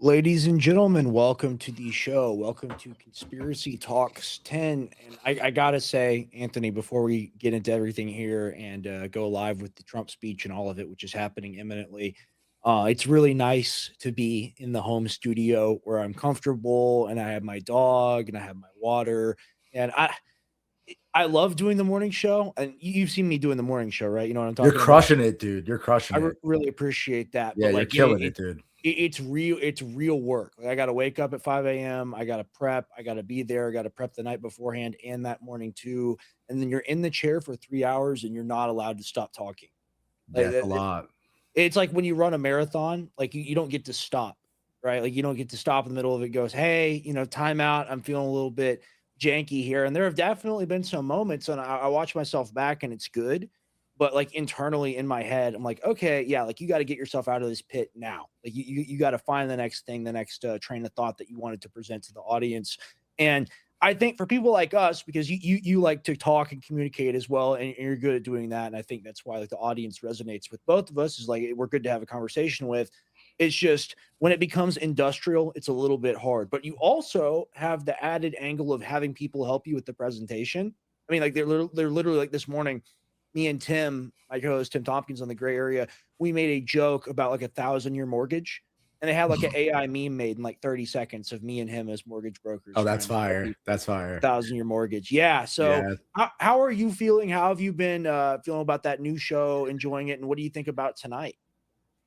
Ladies and gentlemen, welcome to the show. Welcome to Conspiracy Talks 10. And I got to say, Anthony, before we get into everything here and go live with the Trump speech and all of it, which is happening imminently, it's really nice to be in the home studio where I'm comfortable and I have my dog and I have my water. And I love doing the morning show. And you've seen me doing the morning show, right? You know what I'm You're talking about? crushing it, dude. You're I crushing it. really appreciate that. Yeah, But you're like, killing it, dude. it's real. It's real work. Like I got to wake up at 5 a.m. I got to prep. I got to be there. I got to prep the night beforehand and that morning too. And then you're in the chair for 3 hours and you're not allowed to stop talking. Like Yeah, it's a lot. it's like when you run a marathon, like you don't get to stop, right? Like you don't get to stop in the middle of it. Goes, hey, timeout. I'm feeling a little bit janky here. And there have definitely been some moments, and I watch myself back, and it's good. But like internally in my head, I'm like, okay, yeah, like you got to get yourself out of this pit now. Like you got to find the next thing, the next train of thought that you wanted to present to the audience. And I think for people like us, because you like to talk and communicate as well, and you're good at doing that, and I think that's why like the audience resonates with both of us. Is like we're good to have a conversation with. It's just when it becomes industrial, it's a little bit hard. But you also have the added angle of having people help you with the presentation. I mean, like they're literally like this morning, me and Tim, my co-host Tim Tompkins on the Gray Area, we made a joke about like 1,000-year mortgage, and they had like an AI meme made in like 30 seconds of me and him as mortgage brokers Oh, that's trying to sell fire. people That's fire. 1,000-year mortgage. Yeah. So Yeah. how are you feeling? How have you been feeling about that new show? Enjoying it, and what do you think about tonight?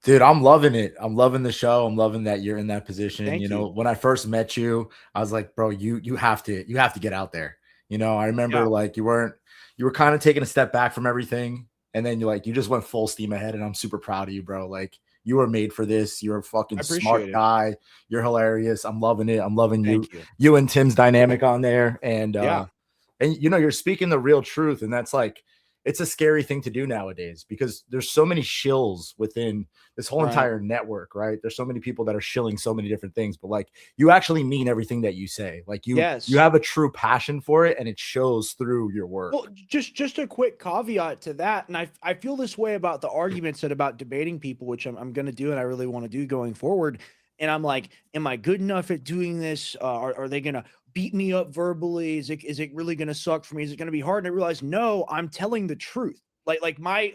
Dude, I'm loving it. I'm loving the show. I'm loving that you're in that position. Thank you. When I first met you, I was like, bro, you have to get out there. I remember Yeah, like you were kind of taking a step back from everything, and then you just went full steam ahead, and I'm super proud of you, bro. Like you were made for this. You're a I fucking appreciate smart it. guy. You're hilarious. I'm loving it. I'm loving Thank you. you and Tim's dynamic on there. Yeah, And you're speaking the real truth, and that's like it's a scary thing to do nowadays because there's so many shills within this whole right. entire network, right? There's so many people that are shilling so many different things, but like you actually mean everything that you say. Like you Yes. have a true passion for it, and it shows through your work. Well, just a quick caveat to that, and I feel this way about the arguments and about debating people, which I'm going to do, and I really want to do going forward. And I'm like, am I good enough at doing this? Are they going to beat me up verbally? Is it really going to suck for me? Is it going to be hard? And I realize, no, I'm telling the truth. Like my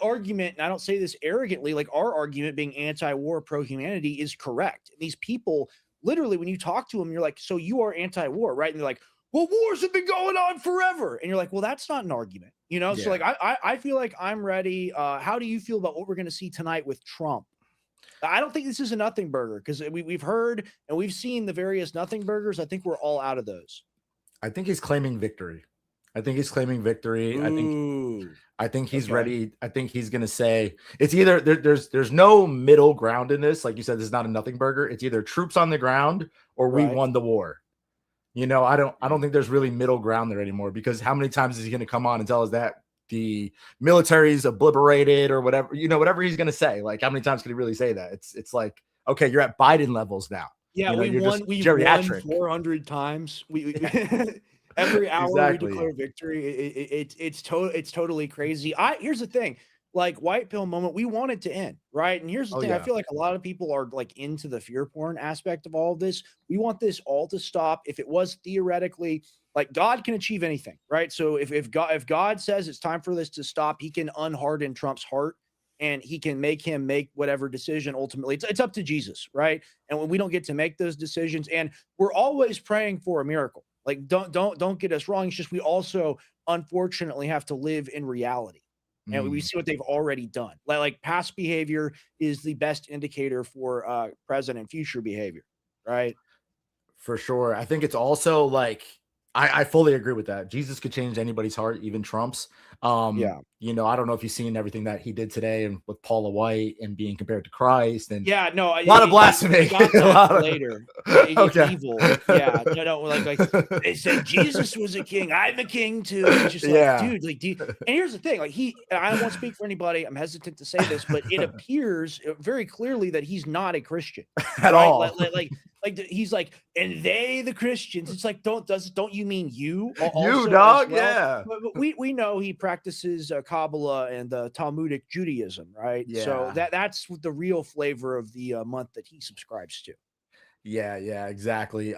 argument, and I don't say this arrogantly. Like our argument, being anti-war, pro-humanity, is correct. And these people, literally, when you talk to them, you're like, so you are anti-war, right? And they're like, well, wars have been going on forever. And you're like, well, that's not an argument, you know? So Yeah. like, I feel like I'm ready. How do you feel about what we're going to see tonight with Trump? I don't think this is a nothing burger because we've heard and we've seen the various nothing burgers. I think we're all out of those. I think he's claiming victory. I think he's claiming victory. Ooh, I think he's okay, ready. I think he's gonna say it's either there's no middle ground in this. Like you said, this is not a nothing burger. It's either troops on the ground or we right. won the war. I don't think there's really middle ground there anymore because how many times is he gonna come on and tell us that the military's obliterated or whatever, whatever he's gonna say. Like how many times can he really say that? It's like, okay, you're at Biden levels now. Yeah, we You're just won. We've won geriatric. 400 times. We every hour we Exactly. declare victory. It's totally crazy. I Here's the thing, like white pill moment, we want it to end, right? And here's the Oh thing, I yeah. feel like a lot of people are like into the fear porn aspect of all of this. We want this all to stop. If it was theoretically like God can achieve anything, right? So if God says it's time for this to stop, he can unharden Trump's heart and he can make him make whatever decision ultimately. It's up to Jesus, right? And when we don't get to make those decisions, and we're always praying for a miracle. Like don't get us wrong. It's just we also unfortunately have to live in reality. And we Mm, see what they've already done. Like past behavior is the best indicator for present and future behavior, right? for sure. I think it's also like I fully agree with that. Jesus could change anybody's heart, even Trump's. Yeah. I don't know if you've seen everything that he did today and with Paula White and being compared to Christ and Yeah, no, a lot of I blasphemy. got A that lot of later. It's okay. evil. Yeah, no, like they said Jesus was a king. I'm a king too. And it's just like, Yeah. dude, like, and here's the thing, like I won't speak for anybody. I'm hesitant to say this, but it appears very clearly that he's not a Christian, At right? all. He's like, and they, the Christians. It's like, don't you mean you You also as dog, well? yeah. But we know he practices Kabbalah and Talmudic Judaism, right? So Yeah. that's the real flavor of the month that he subscribes to. Yeah, exactly.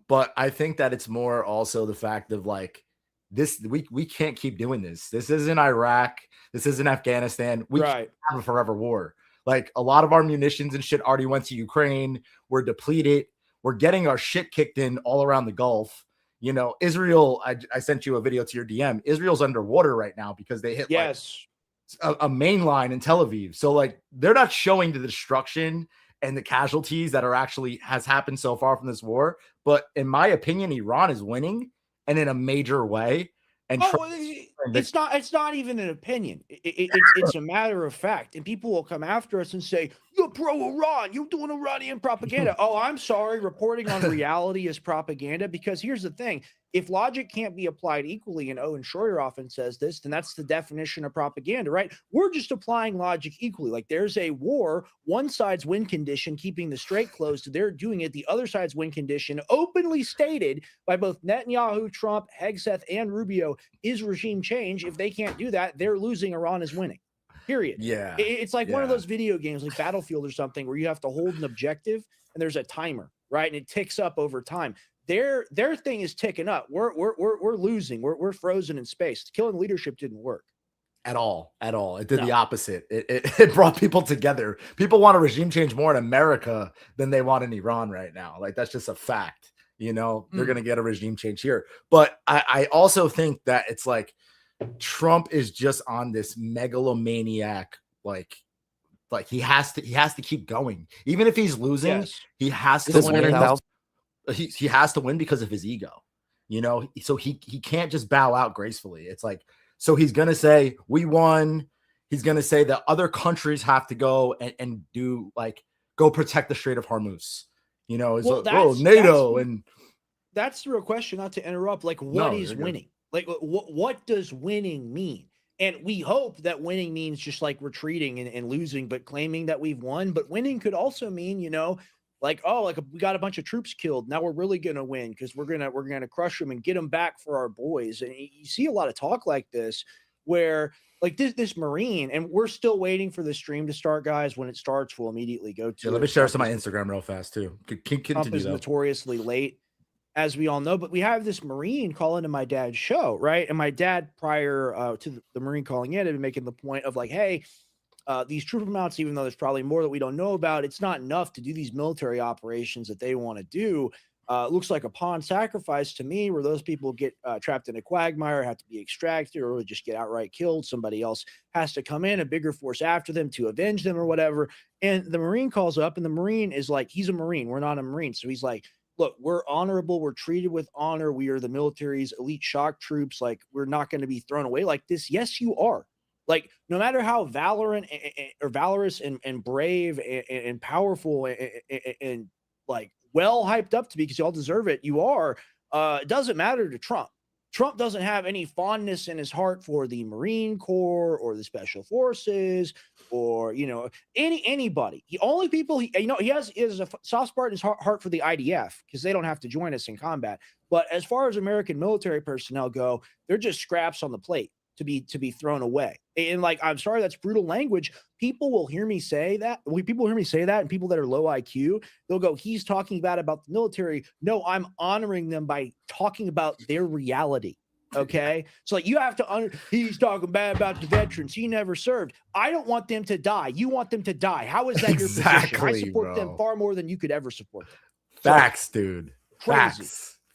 But I think that it's more also the fact of like this we can't keep doing this. This isn't Iraq, this isn't Afghanistan. We can't Right. have a forever war. Like a lot of our munitions and shit already went to Ukraine. We're depleted. We're getting our shit kicked in all around the Gulf. You know, Israel, I sent you a video to your DM. Israel's underwater right now because they hit like Yes. a main line in Tel Aviv. So like they're not showing the destruction and the casualties that are actually has happened so far from this war. But in my opinion, Iran is winning and in a major way. And Oh, Trump, well, it's not even an opinion. It's a matter of fact, and people will come after us and say you're pro Iran, you're doing Iranian propaganda. Oh, I'm sorry, reporting on reality is propaganda. Because here's the thing: if logic can't be applied equally, and Owen Schroyer often says this, then that's the definition of propaganda, right? We're just applying logic equally. Like there's a war, one side's win condition keeping the strait closed, they're doing it. The other side's win condition, openly stated by both Netanyahu, Trump, Hegseth, and Rubio, is regime change. If they can't do that, they're losing. Iran is winning. Period. yeah, It's like one of yeah, those video games like Battlefield or something where you have to hold an objective and there's a timer, right? And it ticks up over time. Their thing is ticking up. We're losing. We're frozen in space. Killing leadership didn't work. at all, at all. It did the No. opposite. It brought people together. People want a regime change more in America than they want in Iran right now. Like that's just a fact. You know, they're gonna get a regime change here. But I also think that it's like Trump is just on this megalomaniac, like he has to keep going. Even if he's losing, Yes. he has to This win. 100,000. He has to win because of his ego, you know. So he can't just bow out gracefully. It's like, so he's gonna say we won. He's gonna say that other countries have to go and do like go protect the Strait of Hormuz. You know, it's Well, NATO and that's the real question. Not to interrupt. Like, what no, is you're good. winning? Like, what does winning mean? And we hope that winning means just like retreating and losing, but claiming that we've won. But winning could also mean, like, oh, like we got a bunch of troops killed. Now we're really gonna win because we're gonna crush them and get them back for our boys. And you see a lot of talk like this, where like this Marine, and we're still waiting for the stream to start, guys. When it starts, we'll immediately go to Yeah, it. let me share some of Trump my is- Instagram real fast too. Trump Continue is though. notoriously late, as we all know, but we have this Marine calling to my dad's show, right? And my dad, prior to the Marine calling in, had been making the point of like, hey, these troop amounts, even though there's probably more that we don't know about, it's not enough to do these military operations that they want to do. Looks like a pawn sacrifice to me, where those people get trapped in a quagmire, have to be extracted, or just get outright killed. Somebody else has to come in, a bigger force after them to avenge them or whatever. And the Marine calls up, and the Marine is like, he's a Marine. We're not a Marine. So he's like, look, we're honorable. We're treated with honor. We are the military's elite shock troops. Like, we're not going to be thrown away like this. Yes, you are. Like, no matter how valorous and brave and powerful and like well hyped up to be, because you all deserve it, you are. It doesn't matter to Trump. Trump doesn't have any fondness in his heart for the Marine Corps or the Special Forces or anybody. The only people he has a soft spot in his heart for the IDF, because they don't have to join us in combat. But as far as American military personnel go, they're just scraps on the plate to be thrown away. And like, I'm sorry, that's brutal language. People will hear me say that. When people hear me say that, and people that are low IQ, they'll go, he's talking bad about the military. No, I'm honoring them by talking about their reality. Okay. So like, you have to honor, he's talking bad about the veterans. He never served. I don't want them to die. You want them to die. How is that your position? I Exactly, support them bro. far more than you could ever support them. Facts, dude. Crazy.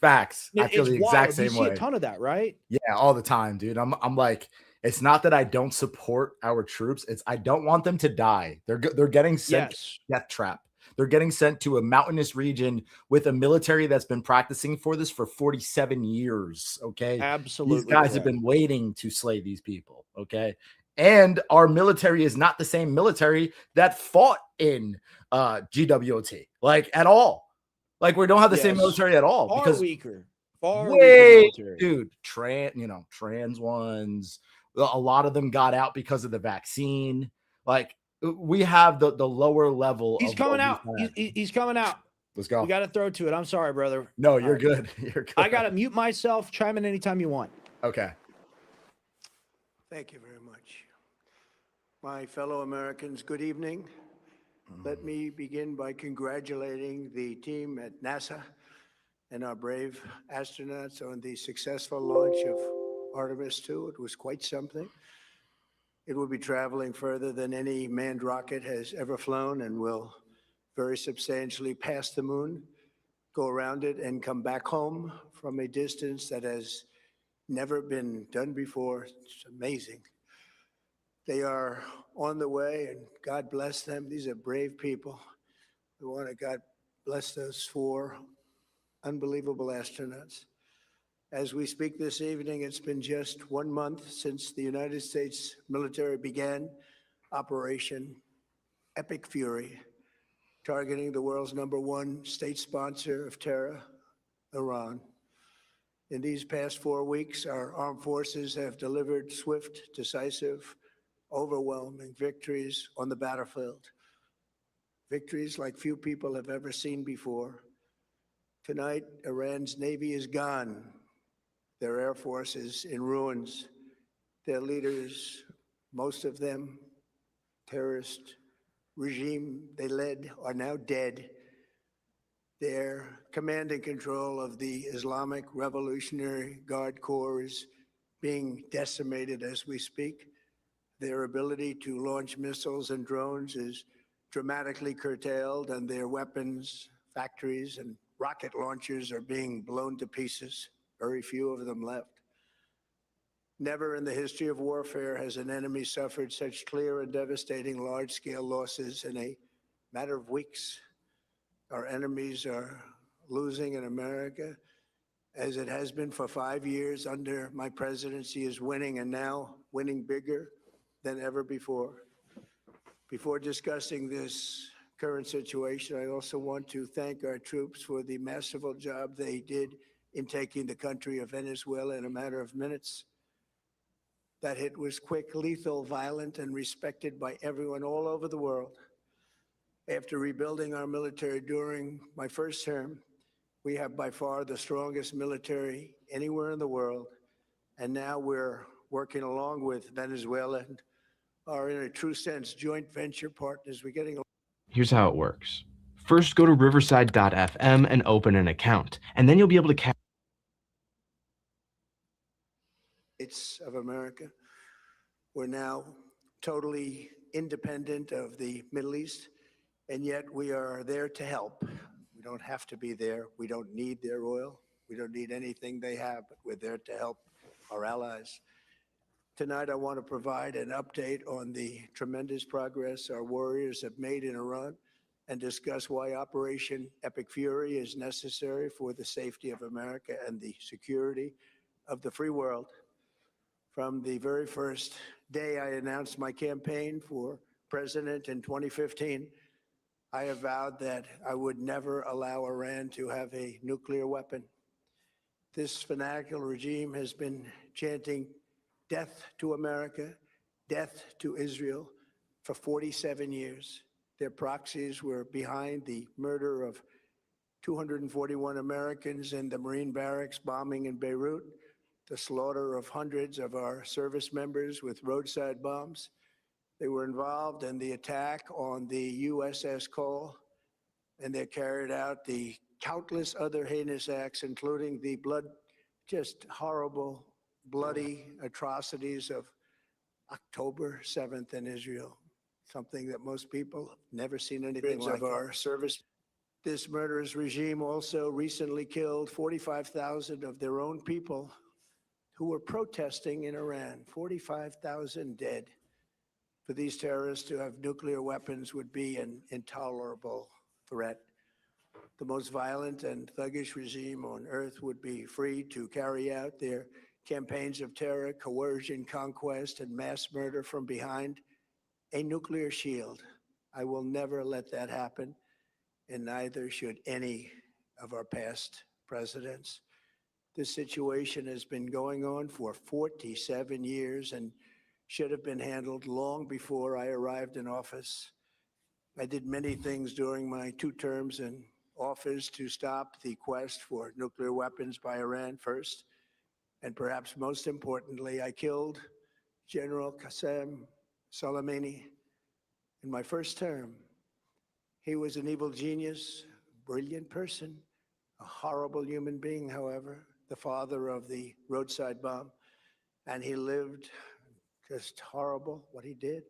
Facts. I feel It's the wild. exact You same see way. a ton of that, right? Yeah, all the time, dude. I'm like, it's not that I don't support our troops. It's I don't want them to die. They're getting sent Yes. to death trap. They're getting sent to a mountainous region with a military that's been practicing for this for 47 years. Okay. Absolutely. These guys have been waiting to slay these people. Okay. And our military is not the same military that fought in GWOT, like at all. Like we don't have the same military at all, far because weaker. Far way, weaker military. dude, trans ones. A lot of them got out because of the vaccine. Like we have the lower level. He's of coming what out. we've had. He's coming out. Let's go. We got to throw to it. I'm sorry, brother. No, you're good. You're good. I got to mute myself. Chime in anytime you want. Okay. Thank you very much. My fellow Americans, good evening. Let me begin by congratulating the team at NASA and our brave astronauts on the successful launch of Artemis 2. It was quite something. It will be traveling further than any manned rocket has ever flown and will very substantially pass the moon, go around it, and come back home from a distance that has never been done before. It's amazing. They are on the way, and God bless them. These are brave people. We want to God bless those four unbelievable astronauts. As we speak this evening, it's been just 1 month since the United States military began Operation Epic Fury, targeting the world's #1 state sponsor of terror, Iran. In these past 4 weeks, our armed forces have delivered swift, decisive, overwhelming victories on the battlefield. Victories like few people have ever seen before. Tonight, Iran's Navy is gone. Their Air Force is in ruins. Their leaders, most of them terrorist regime they led, are now dead. Their command and control of the Islamic Revolutionary Guard Corps is being decimated as we speak. Their ability to launch missiles and drones is dramatically curtailed, and their weapons, factories, and rocket launchers are being blown to pieces. Very few of them left. Never in the history of warfare has an enemy suffered such clear and devastating large-scale losses in a matter of weeks. Our enemies are losing in America, as it has been for 5 years under my presidency, is winning, and now winning bigger than ever before. Before discussing this current situation, I also want to thank our troops for the masterful job they did in taking the country of Venezuela in a matter of minutes. That hit was quick, lethal, violent, and respected by everyone all over the world. After rebuilding our military during my first term, we have by far the strongest military anywhere in the world. And now we're working along with Venezuela and are, in a true sense, joint venture partners. We're getting. Here's how it works. First, go to riverside.fm and open an account, and then you'll be able to catch Of America. We're now totally independent of the Middle East, and yet we are there to help. We don't have to be there. We don't need their oil. We don't need anything they have, but we're there to help our allies. Tonight, I want to provide an update on the tremendous progress our warriors have made in Iran and discuss why Operation Epic Fury is necessary for the safety of America and the security of the free world. From the very first day I announced my campaign for president in 2015, I have vowed that I would never allow Iran to have a nuclear weapon. This fanatical regime has been chanting death to America, death to Israel for 47 years. Their proxies were behind the murder of 241 Americans in the Marine barracks bombing in Beirut, the slaughter of hundreds of our service members with roadside bombs. They were involved in the attack on the USS Cole, and they carried out the countless other heinous acts, including the just horrible, bloody atrocities of October 7th in Israel, something that most people have never seen anything like. Of our service. This murderous regime also recently killed 45,000 of their own people who were protesting in Iran. 45,000 dead. For these terrorists to have nuclear weapons would be an intolerable threat. The most violent and thuggish regime on earth would be free to carry out their campaigns of terror, coercion, conquest, and mass murder from behind a nuclear shield. I will never let that happen, and neither should any of our past presidents. This situation has been going on for 47 years and should have been handled long before I arrived in office. I did many things during my 2 terms in office to stop the quest for nuclear weapons by Iran first, and perhaps most importantly, I killed General Qasem Soleimani in my first term. He was an evil genius, brilliant person, a horrible human being, however, the father of the roadside bomb. And he lived just horrible what he did.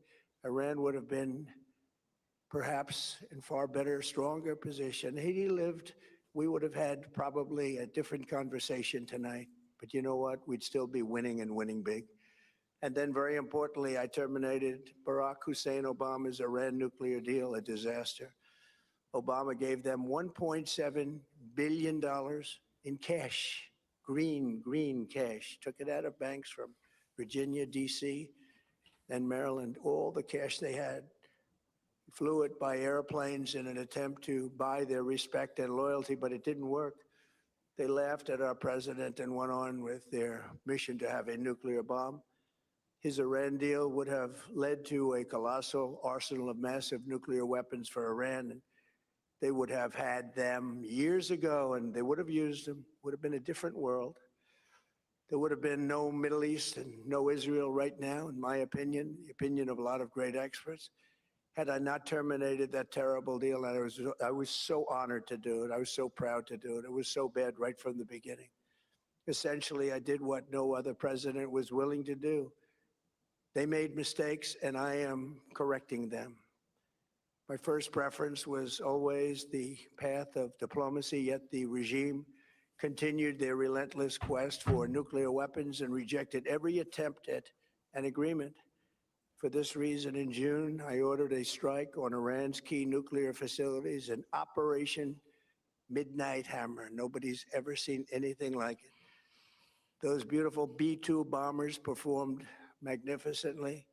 Iran would have been perhaps in far better, stronger position. Had he lived, we would have had probably a different conversation tonight. But you know what? We'd still be winning and winning big. And then, very importantly, I terminated Barack Hussein Obama's Iran nuclear deal, a disaster. Obama gave them $1.7 billion in cash, green cash, took it out of banks from Virginia, D.C., and Maryland, all the cash they had, flew it by airplanes in an attempt to buy their respect and loyalty, but it didn't work. They laughed at our president and went on with their mission to have a nuclear bomb. His Iran deal would have led to a colossal arsenal of massive nuclear weapons for Iran. And they would have had them years ago, and they would have used them. Would have been a different world. There would have been no Middle East and no Israel right now, in my opinion, the opinion of a lot of great experts. Had I not terminated that terrible deal, and I was so honored to do it. I was so proud to do it. It was so bad right from the beginning. Essentially, I did what no other president was willing to do. They made mistakes, and I am correcting them. My first preference was always the path of diplomacy, yet the regime continued their relentless quest for nuclear weapons and rejected every attempt at an agreement. For this reason, in June, I ordered a strike on Iran's key nuclear facilities, an Operation Midnight Hammer. Nobody's ever seen anything like it. Those beautiful B-2 bombers performed magnificently.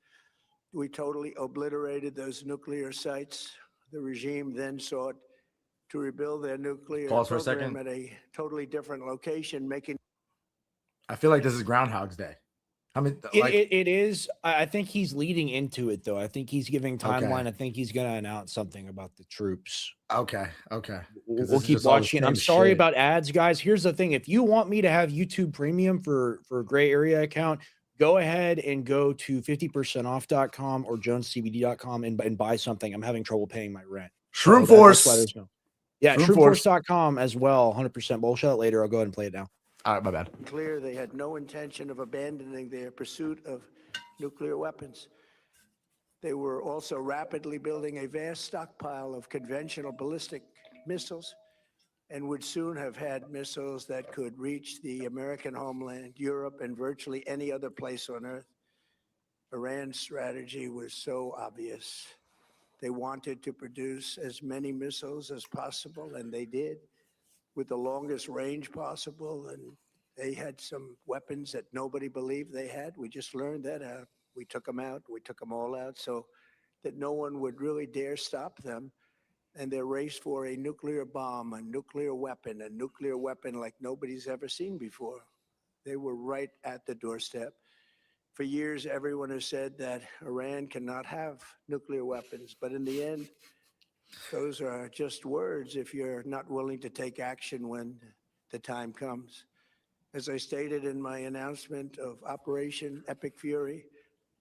We totally obliterated those nuclear sites. The regime then sought to rebuild their nuclear Pause for a program second. at a totally different location, making I feel like this is Groundhog's Day. I mean, it is. I think he's leading into it, though. I think he's giving timeline. Okay. I think he's going to announce something about the troops. okay. 'Cause We'll this is keep just all the watching. I'm same sorry shit. about ads, guys. Here's the thing: if you want me to have YouTube Premium for a gray area account, go ahead and go to 50percentoff.com or jonescbd.com and buy something. I'm having trouble paying my rent. Shroom So that's why Force. there's no. Yeah, Shroom Force. shroomforce.com as well, 100%. But we'll show it later. I'll go ahead and play it now. All right, my bad. clear they had no intention of abandoning their pursuit of nuclear weapons. They were also rapidly building a vast stockpile of conventional ballistic missiles and would soon have had missiles that could reach the American homeland, Europe, and virtually any other place on Earth. Iran's strategy was so obvious. They wanted to produce as many missiles as possible, and they did, with the longest range possible. And they had some weapons that nobody believed they had. We just learned that out. We took them out. We took them all out so that no one would really dare stop them. And their race for a nuclear bomb, a nuclear weapon like nobody's ever seen before. They were right at the doorstep. For years, everyone has said that Iran cannot have nuclear weapons. But in the end, those are just words if you're not willing to take action when the time comes. As I stated in my announcement of Operation Epic Fury,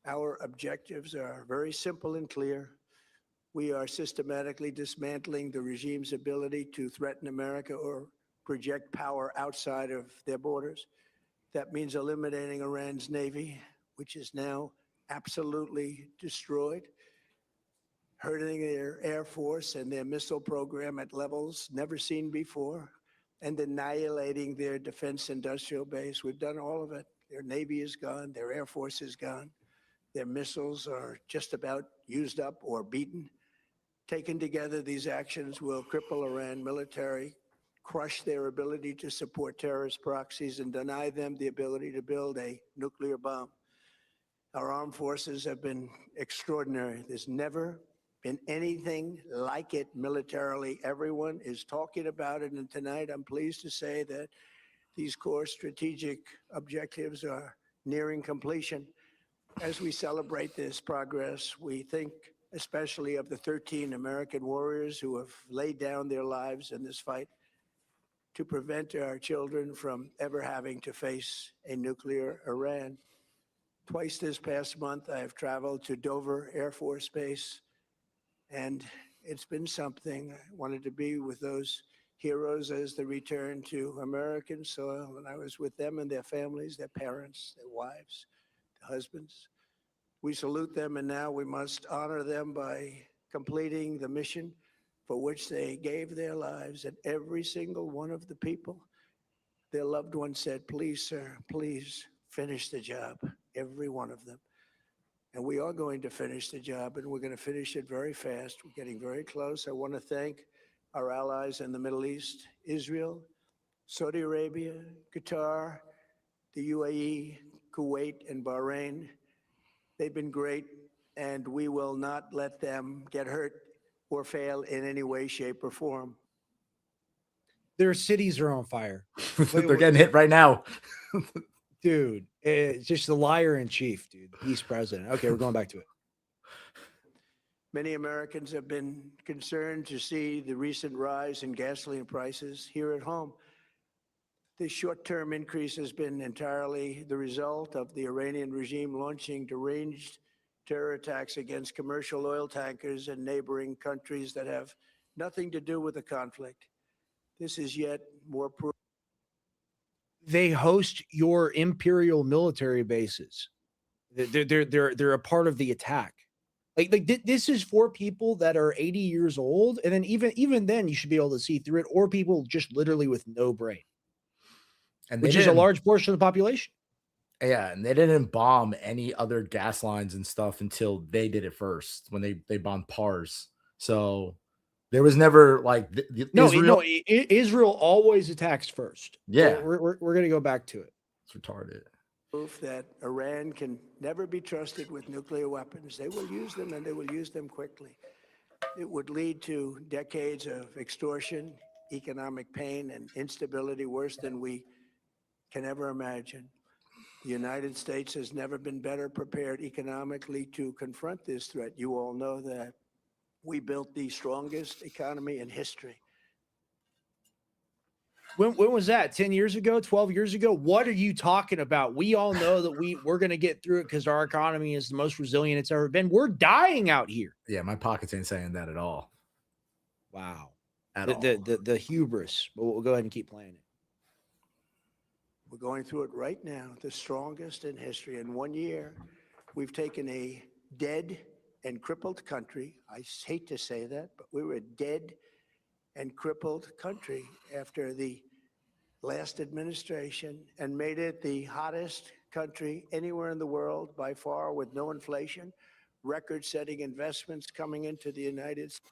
our objectives are very simple and clear. We are systematically dismantling the regime's ability to threaten America or project power outside of their borders. That means eliminating Iran's Navy, which is now absolutely destroyed, hurting their Air Force and their missile program at levels never seen before, and annihilating their defense industrial base. We've done all of it. Their Navy is gone. Their Air Force is gone. Their missiles are just about used up or beaten. Taken together, these actions will cripple Iran military, crush their ability to support terrorist proxies, and deny them the ability to build a nuclear bomb. Our armed forces have been extraordinary. There's never been anything like it militarily. Everyone is talking about it, and tonight I'm pleased to say that these core strategic objectives are nearing completion. As we celebrate this progress, we think especially of the 13 American warriors who have laid down their lives in this fight to prevent our children from ever having to face a nuclear Iran. Twice this past month, I have traveled to Dover Air Force Base, and it's been something. I wanted to be with those heroes as they return to American soil. And I was with them and their families, their parents, their wives, their husbands. We salute them, and now we must honor them by completing the mission for which they gave their lives. And every single one of the people, their loved ones said, please, sir, please finish the job. Every one of them. And we are going to finish the job, and we're going to finish it very fast. We're getting very close. I want to thank our allies in the Middle East, Israel, Saudi Arabia, Qatar, the UAE, Kuwait, and Bahrain. They've been great, and we will not let them get hurt or fail in any way, shape, or form. Their cities are on fire. They're getting hit right now. Dude, it's just the liar in chief, dude. He's president. Okay, we're going back to it. Many Americans have been concerned to see the recent rise in gasoline prices here at home. This short-term increase has been entirely the result of the Iranian regime launching deranged terror attacks against commercial oil tankers in neighboring countries that have nothing to do with the conflict. This is yet more proof. They host your imperial military bases. They're a part of the attack. This is for people that are 80 years old, and then even then you should be able to see through it, or people just literally with no brain, And which is a large portion of the population. Yeah, and they didn't bomb any other gas lines and stuff until they did it first when they bombed Pars. So there was never like Israel always attacks first. Yeah, we're going to go back to it. It's retarded. Proof that Iran can never be trusted with nuclear weapons. They will use them, and they will use them quickly. It would lead to decades of extortion, economic pain, and instability worse than we can ever imagine. The United States has never been better prepared economically to confront this threat. You all know that. We built the strongest economy in history. When was that? 10 years ago? 12 years ago? What are you talking about? We all know that we're going to get through it because our economy is the most resilient it's ever been. We're dying out here. Yeah, my pockets ain't saying that at all. Wow. At all. The hubris. But we'll go ahead and keep playing it. We're going through it right now, the strongest in history. In 1 year, we've taken a dead and crippled country. I hate to say that, but we were a dead and crippled country after the last administration and made it the hottest country anywhere in the world by far, with no inflation, record-setting investments coming into the United States.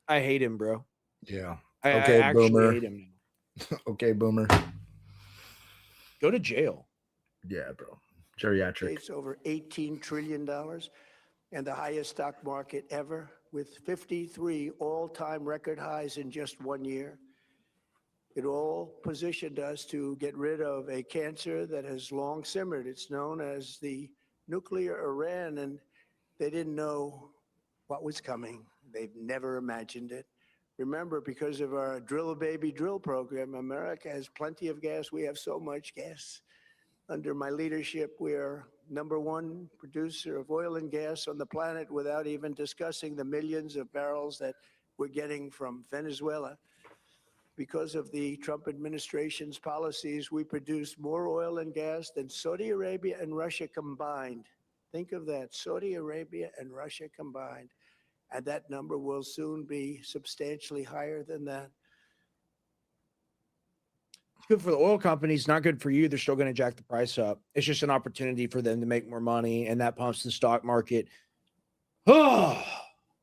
I hate him, bro. Yeah. I actually Boomer. hate him now. Okay, Boomer. Go to jail. Yeah, bro. Geriatric. It's over $18 trillion and the highest stock market ever, with 53 all-time record highs in just 1 year. It all positioned us to get rid of a cancer that has long simmered. It's known as the nuclear Iran, and they didn't know what was coming. They've never imagined it. Remember, because of our Drill Baby Drill program, America has plenty of gas. We have so much gas. Under my leadership, we are #1 producer of oil and gas on the planet, without even discussing the millions of barrels that we're getting from Venezuela. Because of the Trump administration's policies, we produce more oil and gas than Saudi Arabia and Russia combined. Think of that, Saudi Arabia and Russia combined. And that number will soon be substantially higher than that. It's good for the oil companies, not good for you. They're still going to jack the price up. It's just an opportunity for them to make more money, and that pumps the stock market. Oh,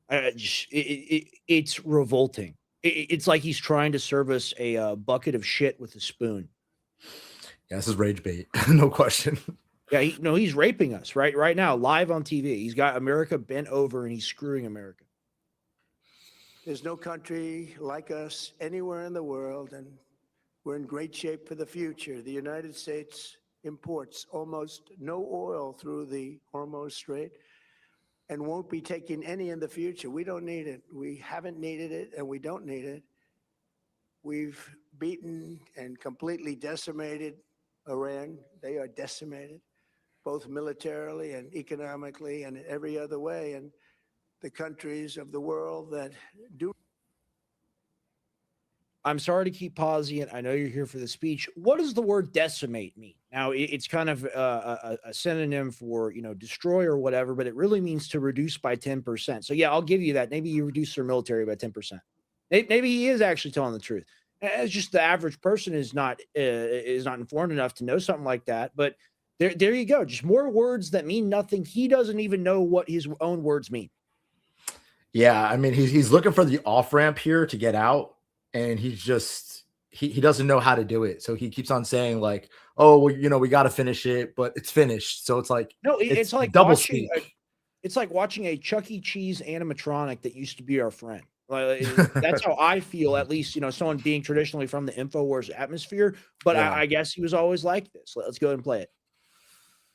it's revolting. It's like he's trying to serve us a bucket of shit with a spoon. Yeah, this is rage bait. No question. Yeah, he's raping us right now, live on TV. He's got America bent over, and he's screwing America. There's no country like us anywhere in the world, and we're in great shape for the future. The United States imports almost no oil through the Hormuz Strait and won't be taking any in the future. We don't need it. We haven't needed it, and we don't need it. We've beaten and completely decimated Iran. They are decimated, both militarily and economically and in every other way. And the countries of the world that do. I'm sorry to keep pausing it. I know you're here for the speech. What does the word decimate mean? Now, it's kind of a synonym for, destroy or whatever, but it really means to reduce by 10%. So, yeah, I'll give you that. Maybe you reduce their military by 10%. Maybe he is actually telling the truth. It's just the average person is not informed enough to know something like that. But there you go. Just more words that mean nothing. He doesn't even know what his own words mean. Yeah, I mean, he's looking for the off ramp here to get out, and he's just he doesn't know how to do it. So he keeps on saying like, "Oh, well, we got to finish it," but it's finished. So it's like No, it's it's like double watching speak. it's like watching a Chuck E. Cheese animatronic that used to be our friend. Like, that's how I feel, at least, someone being traditionally from the InfoWars atmosphere. But Yeah, I guess he was always like this. Let's go ahead and play it.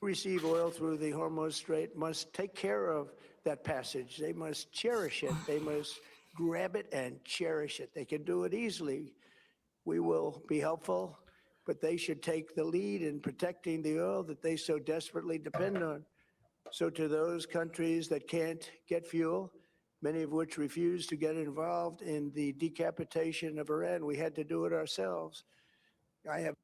Receive oil through the Hormuz Strait must take care of that passage. They must cherish it. They must grab it and cherish it. They can do it easily. We will be helpful, but they should take the lead in protecting the oil that they so desperately depend on. So to those countries that can't get fuel, many of which refuse to get involved in the decapitation of Iran, we had to do it ourselves. I have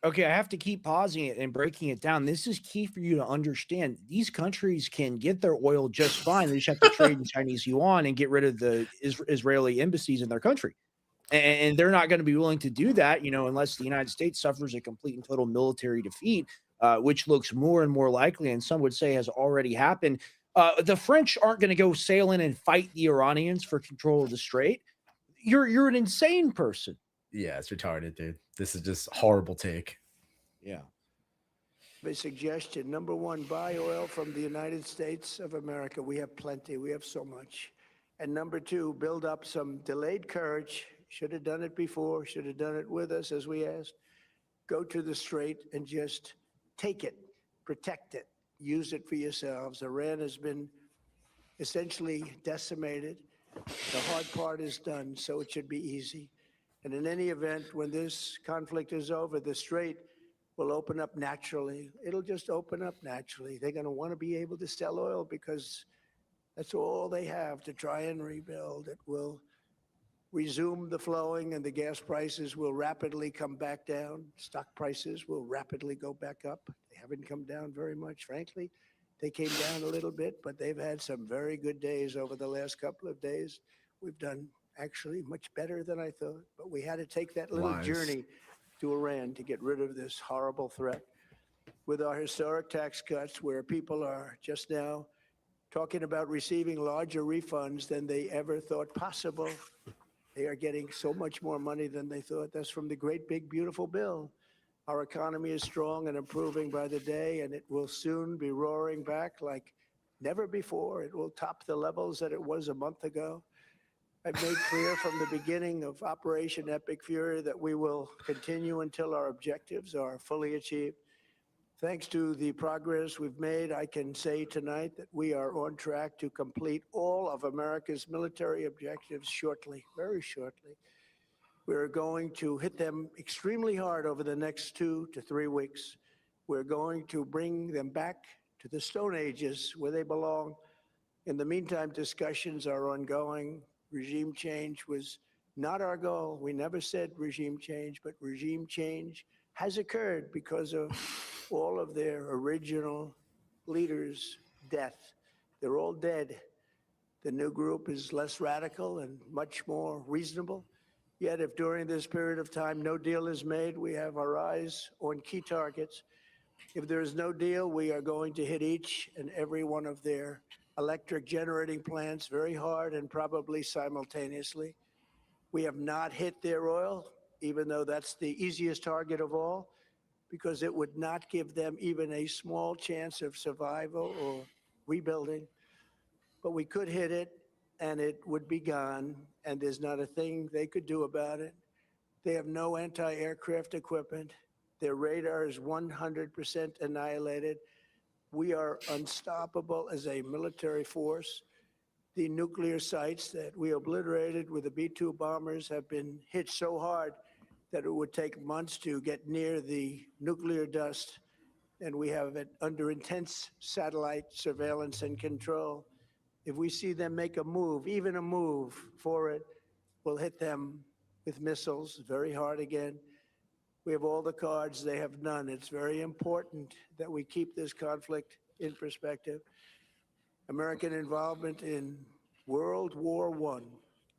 Okay, I have to keep pausing it and breaking it down. This is key for you to understand. These countries can get their oil just fine. They just have to trade in Chinese yuan and get rid of the Israeli embassies in their country. And they're not going to be willing to do that, unless the United States suffers a complete and total military defeat, which looks more and more likely, and some would say has already happened. The French aren't going to go sail in and fight the Iranians for control of the strait. You're an insane person. yeah, it's retarded, dude. This is just horrible take. Yeah. a suggestion. Number one, buy oil from the United States of America. We have plenty. We have so much. And number two, build up some delayed courage. Should have done it before. Should have done it with us, as we asked. Go to the strait and just take it, protect it, use it for yourselves. Iran has been essentially decimated. The hard part is done, so it should be easy. And in any event, when this conflict is over, the strait will open up naturally. It'll just open up naturally. They're going to want to be able to sell oil because that's all they have to try and rebuild. It will resume the flowing, and the gas prices will rapidly come back down. Stock prices will rapidly go back up. They haven't come down very much, frankly. They came down a little bit, but they've had some very good days over the last couple of days. We've done actually much better than I thought, but we had to take that little journey to Iran to get rid of this horrible threat. With our historic tax cuts, where people are just now talking about receiving larger refunds than they ever thought possible, they are getting so much more money than they thought. That's from the great big beautiful bill. Our economy is strong and improving by the day, and it will soon be roaring back like never before. It will top the levels that it was a month ago. I've made clear from the beginning of Operation Epic Fury that we will continue until our objectives are fully achieved. Thanks to the progress we've made, I can say tonight that we are on track to complete all of America's military objectives shortly, very shortly. We're going to hit them extremely hard over the next 2 to 3 weeks. We're going to bring them back to the Stone Ages where they belong. In the meantime, discussions are ongoing. Regime change was not our goal. We never said regime change, but regime change has occurred because of all of their original leaders' death. They're all dead. The new group is less radical and much more reasonable. Yet if during this period of time no deal is made, we have our eyes on key targets. If there is no deal, we are going to hit each and every one of their electric generating plants very hard and probably simultaneously. We have not hit their oil, even though that's the easiest target of all, because it would not give them even a small chance of survival or rebuilding. But we could hit it, and it would be gone, and there's not a thing they could do about it. They have no anti-aircraft equipment. Their radar is 100% annihilated. We are unstoppable as a military force. The nuclear sites that we obliterated with the B-2 bombers have been hit so hard that it would take months to get near the nuclear dust. and we have it under intense satellite surveillance and control. If we see them make a move, even a move for it, we'll hit them with missiles very hard again. We have all the cards, they have none. It's very important that we keep this conflict in perspective. American involvement in World War I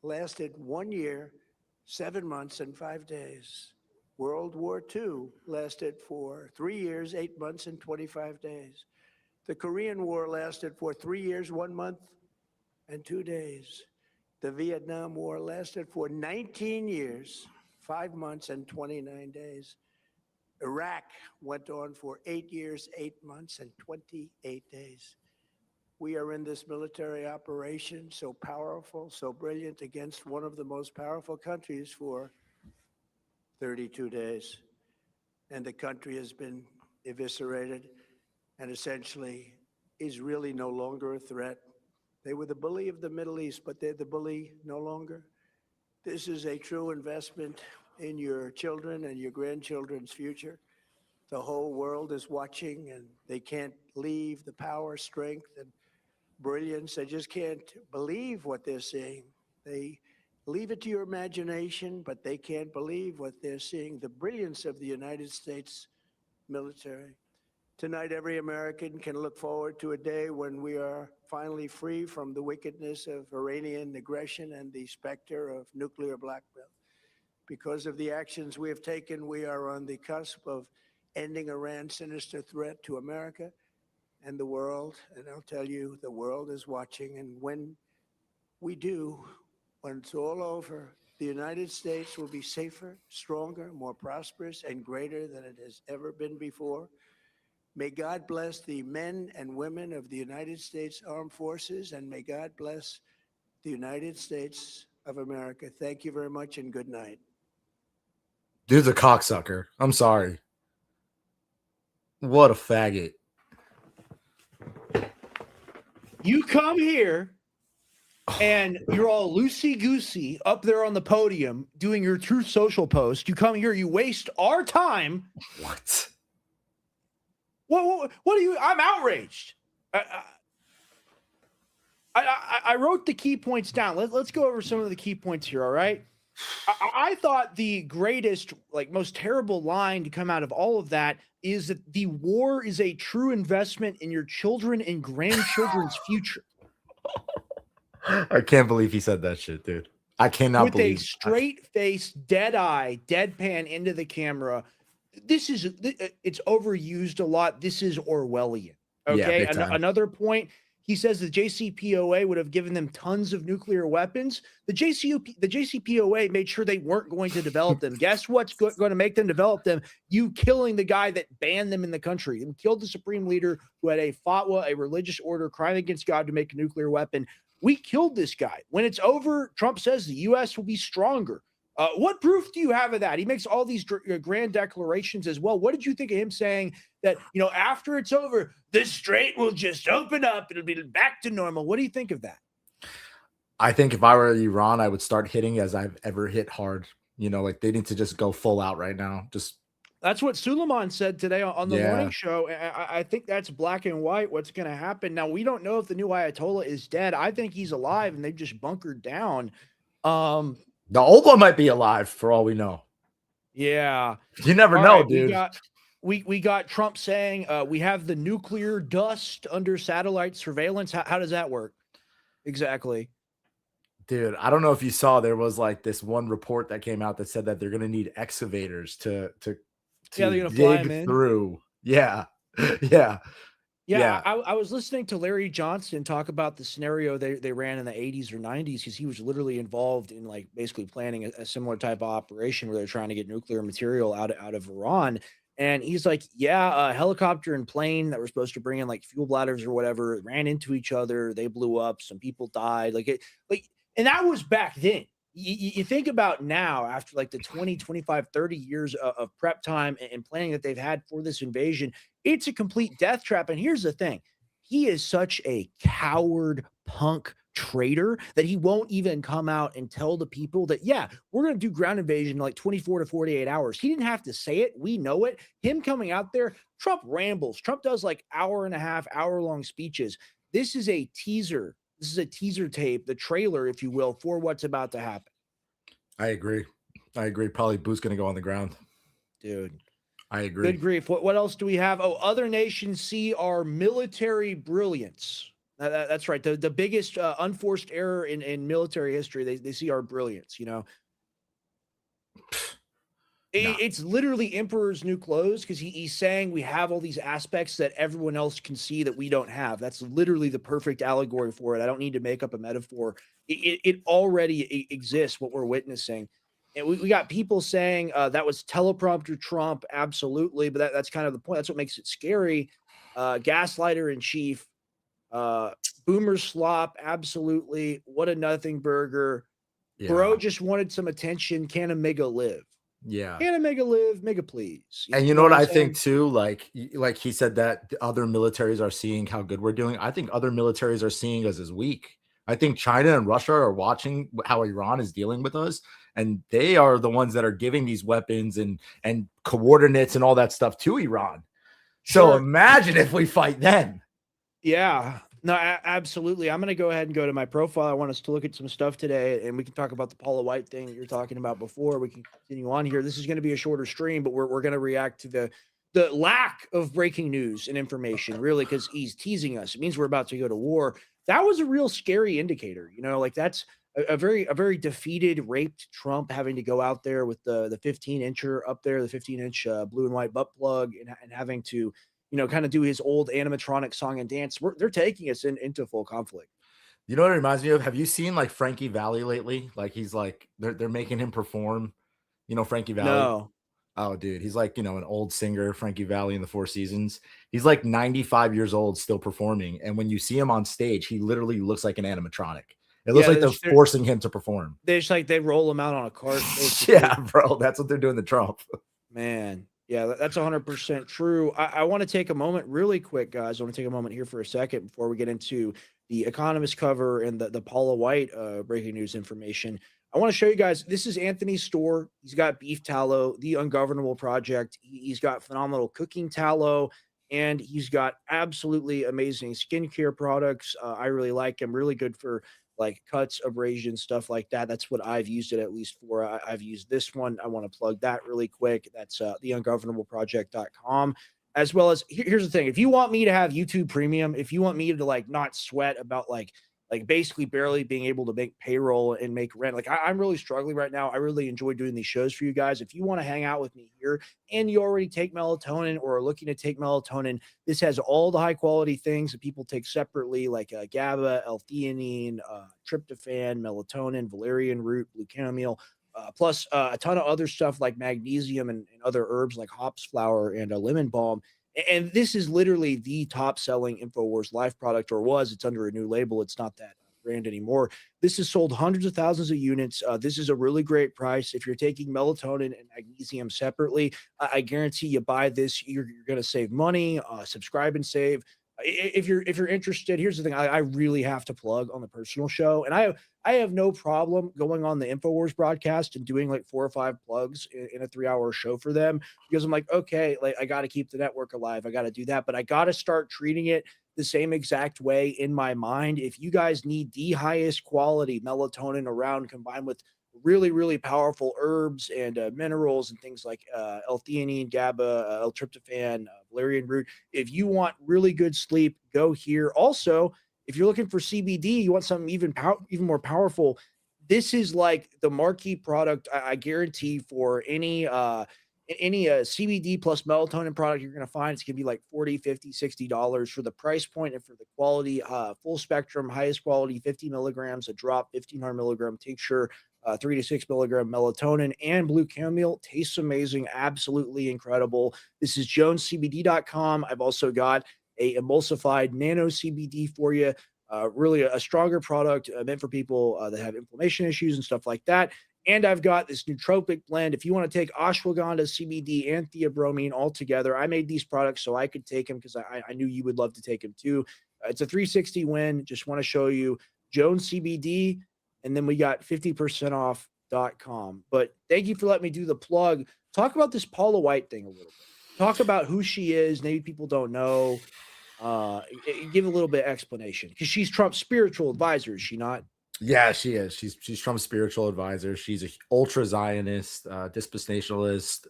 lasted 1 year, 7 months, and 5 days. World War II lasted for 3 years, 8 months, and 25 days. The Korean War lasted for 3 years, 1 month, and 2 days. The Vietnam War lasted for 19 years, 5 months, and 29 days. Iraq went on for 8 years, 8 months, and 28 days. We are in this military operation, so powerful, so brilliant, against one of the most powerful countries for 32 days. And the country has been eviscerated and essentially is really no longer a threat. They were the bully of the Middle East, but they're the bully no longer. This is a true investment in your children and your grandchildren's future. The whole world is watching, and they can't leave the power, strength, and brilliance. They just can't believe what they're seeing. They leave it to your imagination, but they can't believe what they're seeing, the brilliance of the United States military. Tonight, every American can look forward to a day when we are finally free from the wickedness of Iranian aggression and the specter of nuclear blackmail. Because of the actions we have taken, we are on the cusp of ending Iran's sinister threat to America and the world. And I'll tell you, the world is watching. And when we do, when it's all over, the United States will be safer, stronger, more prosperous, and greater than it has ever been before. May God bless the men and women of the United States Armed Forces, and may God bless the United States of America. Thank you very much, and good night. Dude's a cocksucker. I'm sorry. What a faggot. You come here and you're all loosey-goosey up there on the podium doing your Truth Social post. You come here, you waste our time. What? What are you? I'm outraged. I wrote the key points down. Let's go over some of the key points here, all right? I thought the greatest, like most terrible line to come out of all of that is that the war is a true investment in your children and grandchildren's future. I can't believe he said that shit, dude. I cannot With believe a straight face, dead eye, deadpan into the camera. It's overused a lot. This is Orwellian. Okay. Yeah, big time. Another point, he says the JCPOA would have given them tons of nuclear weapons. The JCPOA made sure they weren't going to develop them. Guess what's going to make them develop them? You killing the guy that banned them in the country and killed the supreme leader who had a fatwa, a religious order, crime against God to make a nuclear weapon. We killed this guy. When it's over, Trump says the U.S. will be stronger. What proof do you have of that? He makes all these grand declarations as well. What did you think of him saying that, after it's over, the strait will just open up. It'll be back to normal. What do you think of that? I think if I were Iran, I would start hitting as I've ever hit hard. Like they need to just go full out right now. That's what Suleiman said today on the morning show. I think that's black and white what's going to happen. Now, we don't know if the new Ayatollah is dead. I think he's alive and they've just bunkered down. The old one might be alive for all we know. Yeah. You never know, dude. We got Trump saying we have the nuclear dust under satellite surveillance. How does that work? Exactly. Dude, I don't know if you saw, there was like this one report that came out that said that they're going to need excavators to they're going to fly them in through. Yeah. I was listening to Larry Johnson talk about the scenario they ran in the 80s or 90s because he was literally involved in like basically planning a similar type of operation where they're trying to get nuclear material out of Iran. And he's like, a helicopter and plane that were supposed to bring in like fuel bladders or whatever ran into each other. They blew up. Some people died. And that was back then. You think about now, after like the 20, 25, 30 years of prep time and planning that they've had for this invasion, it's a complete death trap. And here's the thing. He is such a coward, punk, traitor that he won't even come out and tell the people that, yeah, we're going to do ground invasion in like 24 to 48 hours. He didn't have to say it. We know it. Him coming out there, Trump rambles. Trump does like hour and a half, hour-long speeches. This is a teaser. This is a teaser tape, the trailer, if you will, for what's about to happen. I agree. Probably Booth's going to go on the ground. Dude. I agree. Good grief. What else do we have? Oh, other nations see our military brilliance. That's right. The biggest unforced error in military history. They see our brilliance, you know. It's literally Emperor's New Clothes, because he's saying we have all these aspects that everyone else can see that we don't have. That's literally the perfect allegory for it. I don't need to make up a metaphor. It already exists, what we're witnessing. And we got people saying that was teleprompter Trump. Absolutely. But that's kind of the point. That's what makes it scary. Gaslighter in chief. Boomer slop. Absolutely. What a nothing burger. Yeah. Bro just wanted some attention. Can a Mega live? Yeah. Can a Mega live? Mega please. And you know what I think too? Like he said that the other militaries are seeing how good we're doing. I think other militaries are seeing us as weak. I think China and Russia are watching how Iran is dealing with us, and they are the ones that are giving these weapons and coordinates and all that stuff to Iran. So imagine if we fight them. Yeah. No, absolutely. I'm going to go ahead and go to my profile. I want us to look at some stuff today, and we can talk about the Paula White thing that you're talking about before. We can continue on here. This is going to be a shorter stream, but we're going to react to the lack of breaking news and information, really, because he's teasing us. It means we're about to go to war. That was a real scary indicator. You know, like that's a very defeated, raped Trump having to go out there with the 15-incher up there, the 15-inch blue and white butt plug, and having to, you know, kind of do his old animatronic song and dance. They're taking us into full conflict. You know what it reminds me of? Have you seen like Frankie Valli lately? Like he's like they're making him perform. You know Frankie Valli? No. Oh, dude, he's like, you know, an old singer, Frankie Valli in the Four Seasons. He's like 95 years old, still performing. And when you see him on stage, he literally looks like an animatronic. It looks like they're forcing him to perform. They roll him out on a cart. Yeah, bro, that's what they're doing to Trump. Man. Yeah, that's 100% true. I want to take a moment really quick, guys. I want to take a moment here for a second before we get into the Economist cover and the Paula White breaking news information. I want to show you guys, this is Anthony's store. He's got beef tallow, the Ungovernable Project. He's got phenomenal cooking tallow, and he's got absolutely amazing skincare products. I really like him. Really good for like cuts, abrasions, stuff like that. That's what I've used it at least for. I've used this one. I want to plug that really quick. That's theungovernableproject.com. As well as here's the thing. If you want me to have YouTube Premium, if you want me to like not sweat about like basically barely being able to make payroll and make rent. Like I'm really struggling right now. I really enjoy doing these shows for you guys. If you want to hang out with me here and you already take melatonin or are looking to take melatonin, this has all the high quality things that people take separately, like GABA, L-theanine, tryptophan, melatonin, valerian root, blue chamomile, plus a ton of other stuff like magnesium and other herbs like hops flower and lemon balm. And this is literally the top selling InfoWars Life product, or was. It's under a new label. It's not that brand anymore. This has sold hundreds of thousands of units. This is a really great price. If you're taking melatonin and magnesium separately, I guarantee you buy this, you're going to save money. Subscribe and save. If you're interested, here's the thing. I really have to plug on the personal show, and I have no problem going on the InfoWars broadcast and doing like 4 or 5 plugs in a 3-hour show for them, because I'm like, okay, like I got to keep the network alive. I got to do that, but I got to start treating it the same exact way in my mind. If you guys need the highest quality melatonin around, combined with really, really powerful herbs and minerals and things like L-theanine, GABA, L-tryptophan, valerian root. If you want really good sleep, go here. Also, if you're looking for CBD, you want something even more powerful, this is like the marquee product, I guarantee, for any CBD plus melatonin product you're going to find. It's going to be like $40, $50, $60 for the price point and for the quality, full spectrum, highest quality, 50 milligrams, a drop, 1500 milligram tincture, 3 to 6 milligram melatonin, and blue chamomile. Tastes amazing. Absolutely incredible. This is jonescbd.com. I've also got a emulsified nano CBD for you. Really a stronger product meant for people that have inflammation issues and stuff like that. And I've got this nootropic blend. If you want to take ashwagandha, CBD, and theobromine all together, I made these products so I could take them because I knew you would love to take them too. It's a 360 win. Just want to show you Jones CBD, and then we got 50% off.com. But thank you for letting me do the plug. Talk about this Paula White thing a little bit. Talk about who she is. Maybe people don't know. Give a little bit of explanation, because she's Trump's spiritual advisor, is she not? Yeah, she is. She's Trump's spiritual advisor. She's a ultra Zionist, dispensationalist,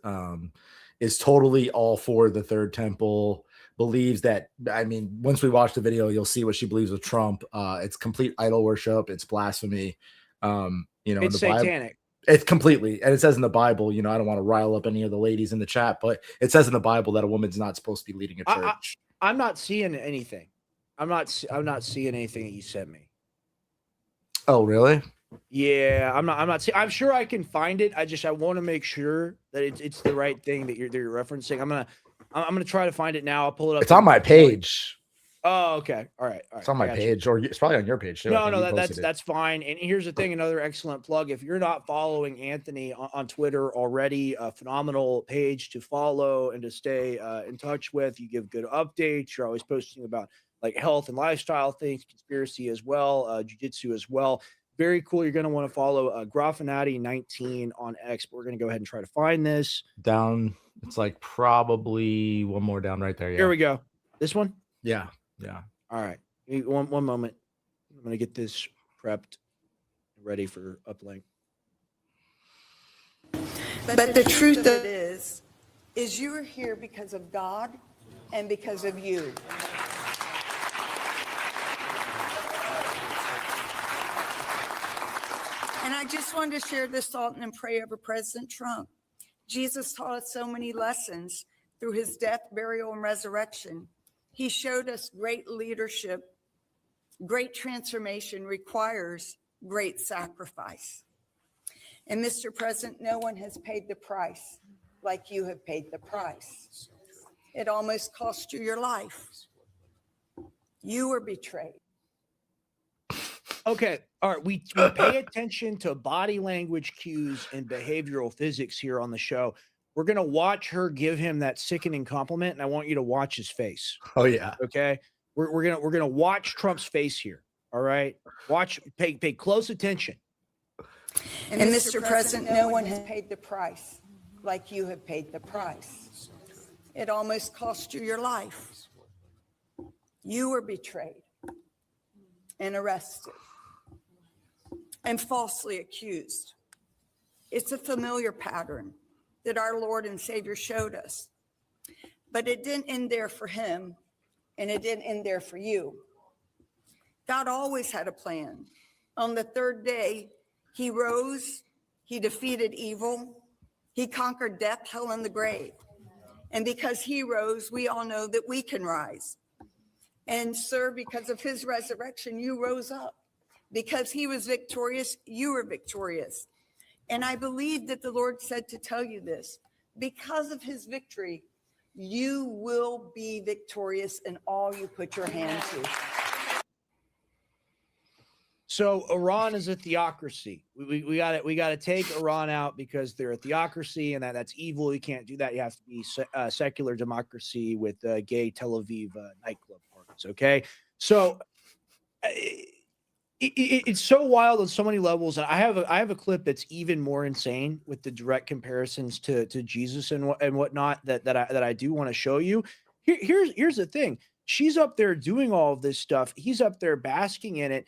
is totally all for the third temple, believes that, I mean, once we watch the video, you'll see what she believes with Trump. It's complete idol worship. It's blasphemy. It's the satanic. Bible, it's completely, and it says in the Bible, I don't want to rile up any of the ladies in the chat, but it says in the Bible that a woman's not supposed to be leading a church. I'm not seeing anything. I'm not seeing anything that you sent me. Oh, really? Yeah, I'm sure I can find it. I want to make sure that it's the right thing that you're referencing. I'm gonna try to find it now. I'll pull it up. It's on my page. Oh, okay. All right. It's on my page, or it's probably on your page too. No, that's fine. And here's the thing, another excellent plug. If you're not following Anthony on Twitter already, a phenomenal page to follow and to stay in touch with. You give good updates. You're always posting about like health and lifestyle things, conspiracy as well, jiu-jitsu as well. Very cool. You're going to want to follow Graffinati19 on X. But we're going to go ahead and try to find this. Down. It's like probably one more down right there. Yeah. Here we go. This one? Yeah. Yeah. All right. One moment. I'm going to get this prepped, ready for uplink. But the truth of it is you are here because of God and because of you. And I just wanted to share this thought and pray over President Trump. Jesus taught us so many lessons through his death, burial, and resurrection. He showed us great leadership, great transformation requires great sacrifice. And Mr. President, no one has paid the price like you have paid the price. It almost cost you your life. You were betrayed. Okay. All right. We pay attention to body language cues and behavioral physics here on the show. We're going to watch her give him that sickening compliment, and I want you to watch his face. Oh, yeah. Okay. We're going to watch Trump's face here. All right. Pay close attention. And Mr. President, no one has paid the price like you have paid the price. It almost cost you your life. You were betrayed and arrested and falsely accused. It's a familiar pattern that our Lord and Savior showed us. But it didn't end there for him, and it didn't end there for you. God always had a plan. On the third day, he rose, he defeated evil, he conquered death, hell, and the grave. And because he rose, we all know that we can rise. And sir, because of his resurrection, you rose up. Because he was victorious, you were victorious. And I believe that the Lord said to tell you this. Because of his victory, you will be victorious in all you put your hand to. So Iran is a theocracy. We got to take Iran out because they're a theocracy, and that's evil. You can't do that. You have to be secular democracy with gay Tel Aviv nightclub parties. Okay, so it's so wild on so many levels. And I have a clip that's even more insane with the direct comparisons to Jesus and whatnot that I do want to show you. Here's the thing. She's up there doing all of this stuff. He's up there basking in it.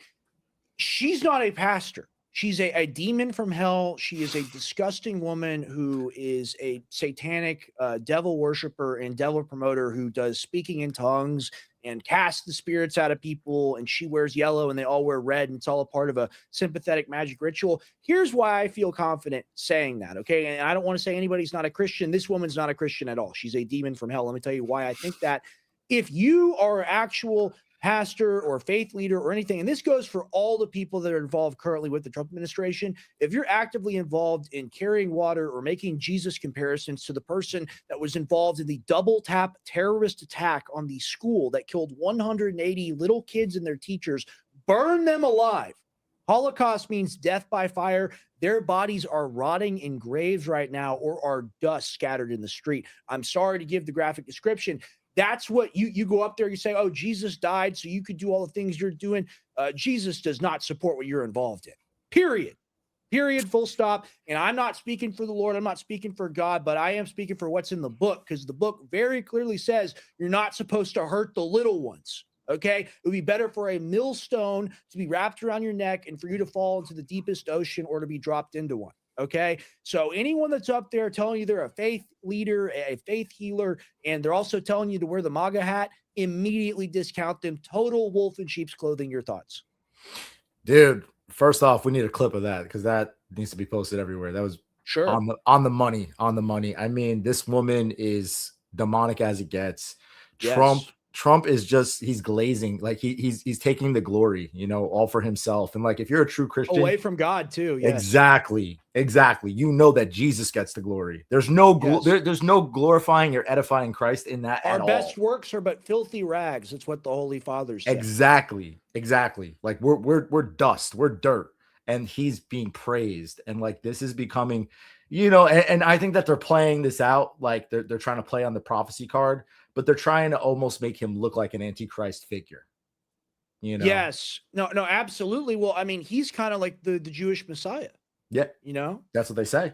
She's not a pastor. She's a demon from hell. She is a disgusting woman who is a satanic devil worshiper and devil promoter who does speaking in tongues and casts the spirits out of people. And she wears yellow and they all wear red. And it's all a part of a sympathetic magic ritual. Here's why I feel confident saying that. Okay. And I don't want to say anybody's not a Christian. This woman's not a Christian at all. She's a demon from hell. Let me tell you why I think that. If you are an actual pastor or faith leader or anything, and this goes for all the people that are involved currently with the Trump administration, if you're actively involved in carrying water or making Jesus comparisons to the person that was involved in the double tap terrorist attack on the school that killed 180 little kids and their teachers, burn them alive. Holocaust means death by fire. Their bodies are rotting in graves right now or are dust scattered in the street. I'm sorry to give the graphic description. That's what you go up there, you say, oh, Jesus died so you could do all the things you're doing. Jesus does not support what you're involved in. Period. Period, full stop. And I'm not speaking for the Lord. I'm not speaking for God, but I am speaking for what's in the book, because the book very clearly says you're not supposed to hurt the little ones. Okay. It would be better for a millstone to be wrapped around your neck and for you to fall into the deepest ocean or to be dropped into one. Okay. So anyone that's up there telling you they're a faith leader, a faith healer, and they're also telling you to wear the MAGA hat, immediately discount them. Total wolf in sheep's clothing. Your thoughts? Dude, first off, we need a clip of that because that needs to be posted everywhere. That was Sure. on the money. I mean, this woman is demonic as it gets. Yes. Trump is just, he's glazing, like he's taking the glory, all for himself. And like, if you're a true Christian, Away from God too. Yes. exactly. You know that Jesus gets the glory. There's no Yes. there's no glorifying or edifying Christ in that Our at best all. works are but filthy rags. That's what the Holy Father said. Exactly. Like we're dust, we're dirt, and he's being praised. And like, this is becoming, and I think that they're playing this out, like they're trying to play on the prophecy card, but they're trying to almost make him look like an antichrist figure. Yes. No, absolutely. Well, I mean, he's kind of like the Jewish Messiah, Yeah, that's what they say.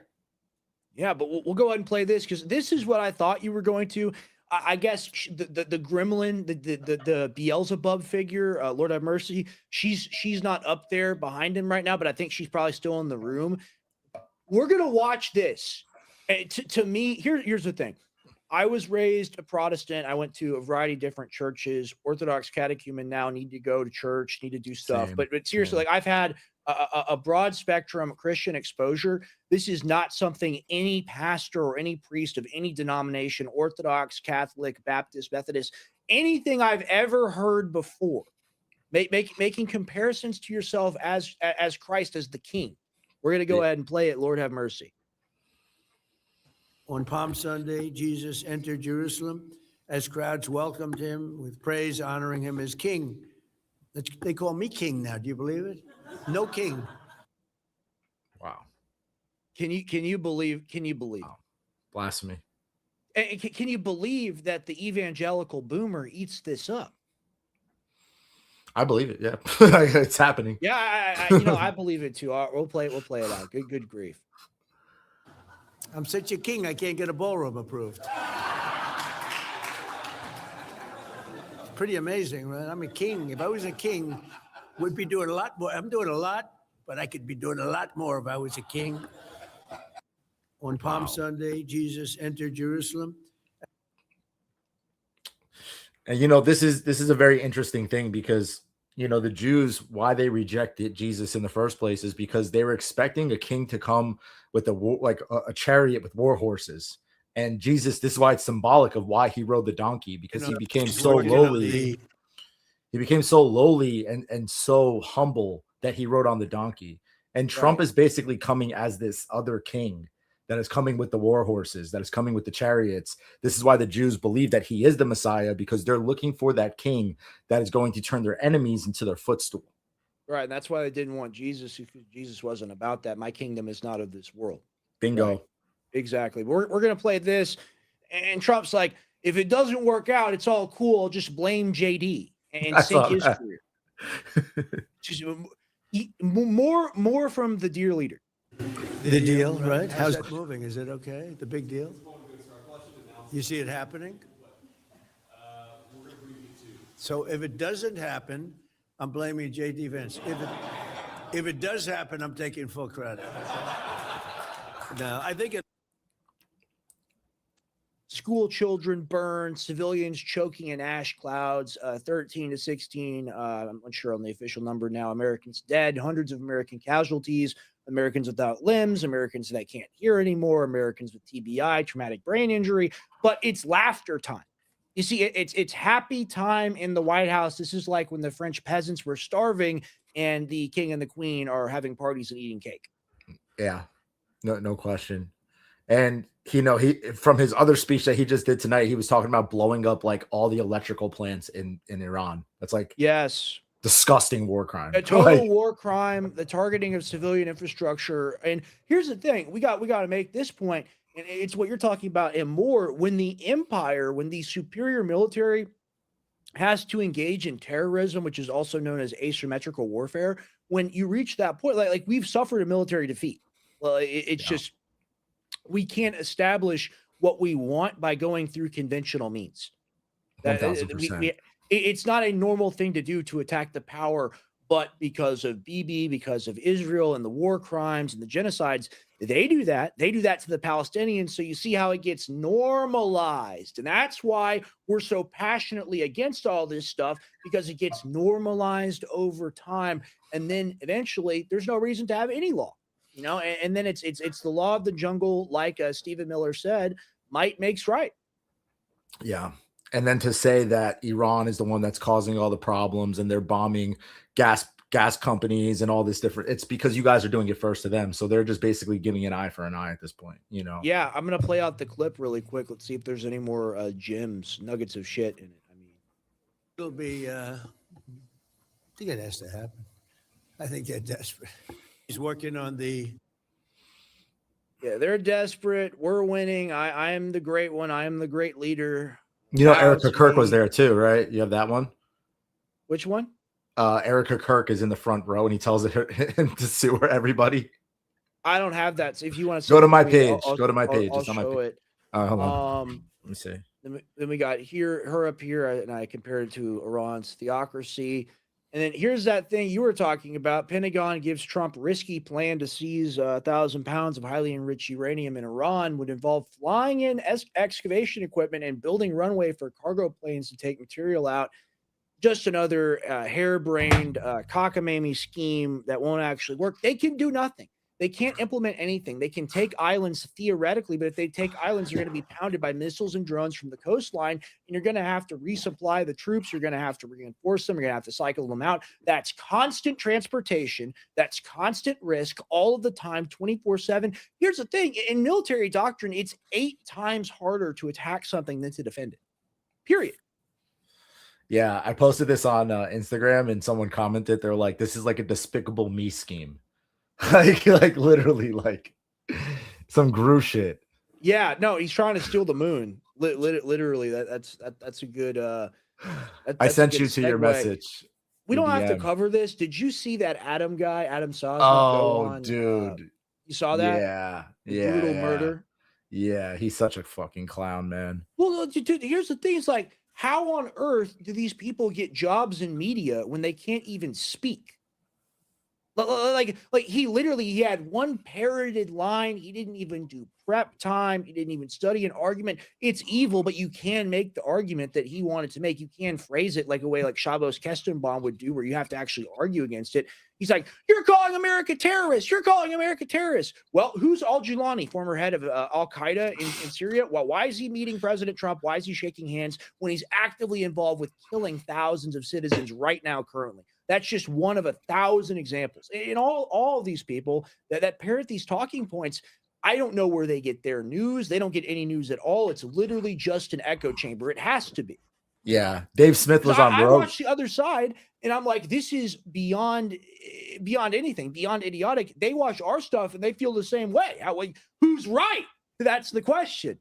Yeah, but we'll go ahead and play this, because this is what I thought you were going to. I guess the gremlin, the Beelzebub figure, Lord have mercy. She's not up there behind him right now, but I think she's probably still in the room. We're gonna watch this. And to me, here's the thing. I was raised a Protestant. I went to a variety of different churches, Orthodox catechumen now, need to go to church, need to do stuff. Same, But seriously, like, I've had a broad spectrum Christian exposure. This is not something any pastor or any priest of any denomination, Orthodox, Catholic, Baptist, Methodist, anything I've ever heard before, making comparisons to yourself as Christ, as the King. We're going to go ahead and play it. Lord have mercy. On Palm Sunday, Jesus entered Jerusalem as crowds welcomed him with praise, honoring him as king. They call me king now. Do you believe it? No king. Wow. Can you believe? Wow. Blasphemy. And can you believe that the evangelical boomer eats this up? I believe it. Yeah, it's happening. Yeah, I believe it too. We'll play it out. Good grief. I'm such a king, I can't get a ballroom approved. It's pretty amazing, right? I'm a king. If I was a king, we'd be doing a lot more. I'm doing a lot, but I could be doing a lot more if I was a king. On Palm Sunday, Jesus entered Jerusalem. And this is a very interesting thing, because the Jews, why they rejected Jesus in the first place is because they were expecting a king to come with a chariot with war horses. And Jesus, this is why it's symbolic of why he rode the donkey, because he became so lowly. He became so lowly and so humble that he rode on the donkey. And Trump is basically coming as this other king that is coming with the war horses, that is coming with the chariots. This is why the Jews believe that he is the Messiah, because they're looking for that king that is going to turn their enemies into their footstool. Right. And that's why they didn't want Jesus, because Jesus wasn't about that. My kingdom is not of this world. Bingo. Right? Exactly. We're going to play this. And Trump's like, if it doesn't work out, it's all cool. I'll just blame JD and sink his career. Just more from the dear leader. The deal, right? How's that moving? Is it okay? The big deal? You see it happening? So if it doesn't happen, I'm blaming J.D. Vance. If it does happen, I'm taking full credit. No, I think it. School children burned, civilians choking in ash clouds, 13 to 16. I'm unsure on the official number now. Americans dead, hundreds of American casualties, Americans without limbs, Americans that can't hear anymore, Americans with TBI, traumatic brain injury. But it's laughter time. You see, it's happy time in the White House. This is like when the French peasants were starving and the king and the queen are having parties and eating cake. Yeah, no question. And he from his other speech that he just did tonight, he was talking about blowing up like all the electrical plants in Iran. That's like, yes, disgusting war crime. A total war crime, the targeting of civilian infrastructure. And here's the thing, we got to make this point. And it's what you're talking about and more when the empire, when the superior military has to engage in terrorism, which is also known as asymmetrical warfare. When you reach that point, like we've suffered a military defeat. Well, it's just we can't establish what we want by going through conventional means. 1000%. It's not a normal thing to do to attack the power, but because of Bibi, because of Israel and the war crimes and the genocides, they do that. They do that to the Palestinians. So you see how it gets normalized. And that's why we're so passionately against all this stuff, because it gets normalized over time. And then eventually there's no reason to have any law, you know, and then it's the law of the jungle, like Stephen Miller said, might makes right. Yeah. And then to say that Iran is the one that's causing all the problems and they're bombing gas companies and all this different, it's because you guys are doing it first to them. So they're just basically giving an eye for an eye at this point, you know? Yeah. I'm going to play out the clip really quick. Let's see if there's any more gems, nuggets of shit in it. I mean, It'll be, I think it has to happen. I think they're desperate. He's working on the. yeah, they're desperate. We're winning. I am the great one. I am the great leader. You know, Erica House Kirk was me. there too, right? You have that one? Which one? Erica Kirk is in the front row and he tells him to sue everybody. I don't have that. So if you want to Go to my page. Go to my page. I'll It's on my show page. it. Hold on. Let me see. Then we got her up here, and I compared it to Iran's theocracy. And then here's that thing you were talking about. Pentagon gives Trump risky plan to seize 1,000 pounds of highly enriched uranium in Iran would involve flying in excavation equipment and building runway for cargo planes to take material out. Just another harebrained cockamamie scheme that won't actually work. They can do nothing. They can't implement anything. They can take islands theoretically, but if they take islands, you're going to be pounded by missiles and drones from the coastline, and you're going to have to resupply the troops. You're going to have to reinforce them. You're going to have to cycle them out. That's constant transportation. That's constant risk all of the time, 24/7. Here's the thing. In military doctrine, it's 8 times harder to attack something than to defend it, period. Yeah, I posted this on Instagram and someone commented, they're like, this is like a Despicable Me scheme. like literally like some Gru shit. Yeah, no, he's trying to steal the moon. Literally, that's a good. I sent you to your message. We don't have to DM. cover this. Did you see that Adam guy, Adam Sosnick? Oh, dude. You saw that? Yeah. Brutal murder. Yeah, he's such a fucking clown, man. Well, dude, here's the thing. It's like, how on earth do these people get jobs in media when they can't even speak? Like he had one parroted line. He didn't even do prep time. He didn't even study an argument. It's evil, but you can make the argument that he wanted to make. You can phrase it like a way like Shabbos Kestenbaum would do, where you have to actually argue against it. He's like, you're calling America terrorists. You're calling America terrorists. Well, who's al-Jilani, former head of al-Qaeda in Syria? Well, why is he meeting President Trump? Why is he shaking hands when he's actively involved with killing thousands of citizens right now currently? That's just one of 1,000 examples. And all of these people that parrot these talking points, I don't know where they get their news. They don't get any news at all. It's literally just an echo chamber. It has to be. Yeah. Dave Smith was on I Rogue. watched the other side and I'm like, this is beyond anything, beyond idiotic. They watch our stuff and they feel the same way. Who's right? That's the question.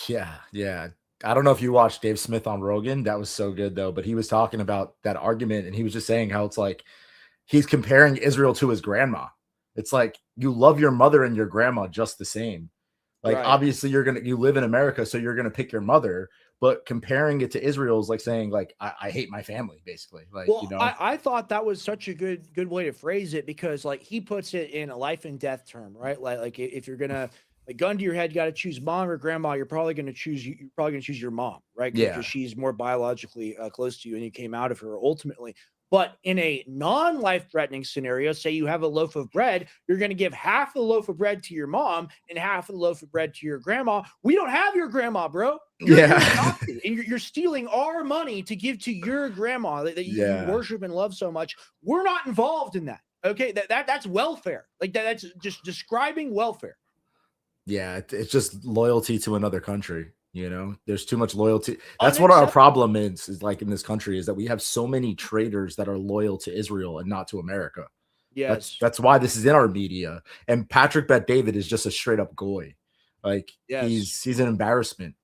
Yeah. I don't know if you watched Dave Smith on Rogan. That was so good though. But he was talking about that argument and he was just saying how it's like he's comparing Israel to his grandma. It's like you love your mother and your grandma just the same. Like Right. obviously you live in America, so you're gonna pick your mother. But comparing it to Israel is like saying like I hate my family, basically. Like, Well, you know, I thought that was such a good way to phrase it because like he puts it in a life and death term, right? Like if you're gonna a gun to your head, got to choose mom or grandma. You're probably going to choose your mom, right? Yeah. Because she's more biologically close to you, and you came out of her ultimately. But in a non-life-threatening scenario, say you have a loaf of bread, you're going to give half the loaf of bread to your mom and half of the loaf of bread to your grandma. We don't have your grandma, bro. You're adopted, and you're stealing our money to give to your grandma that you worship and love so much. We're not involved in that. Okay, that's welfare. Like that's just describing welfare. Yeah, it's just loyalty to another country. You know, there's too much loyalty. That's what our problem is like in this country is that we have so many traitors that are loyal to Israel and not to America. Yes, that's why this is in our media. And Patrick Bet David is just a straight up goy. Like Yes. he's an embarrassment.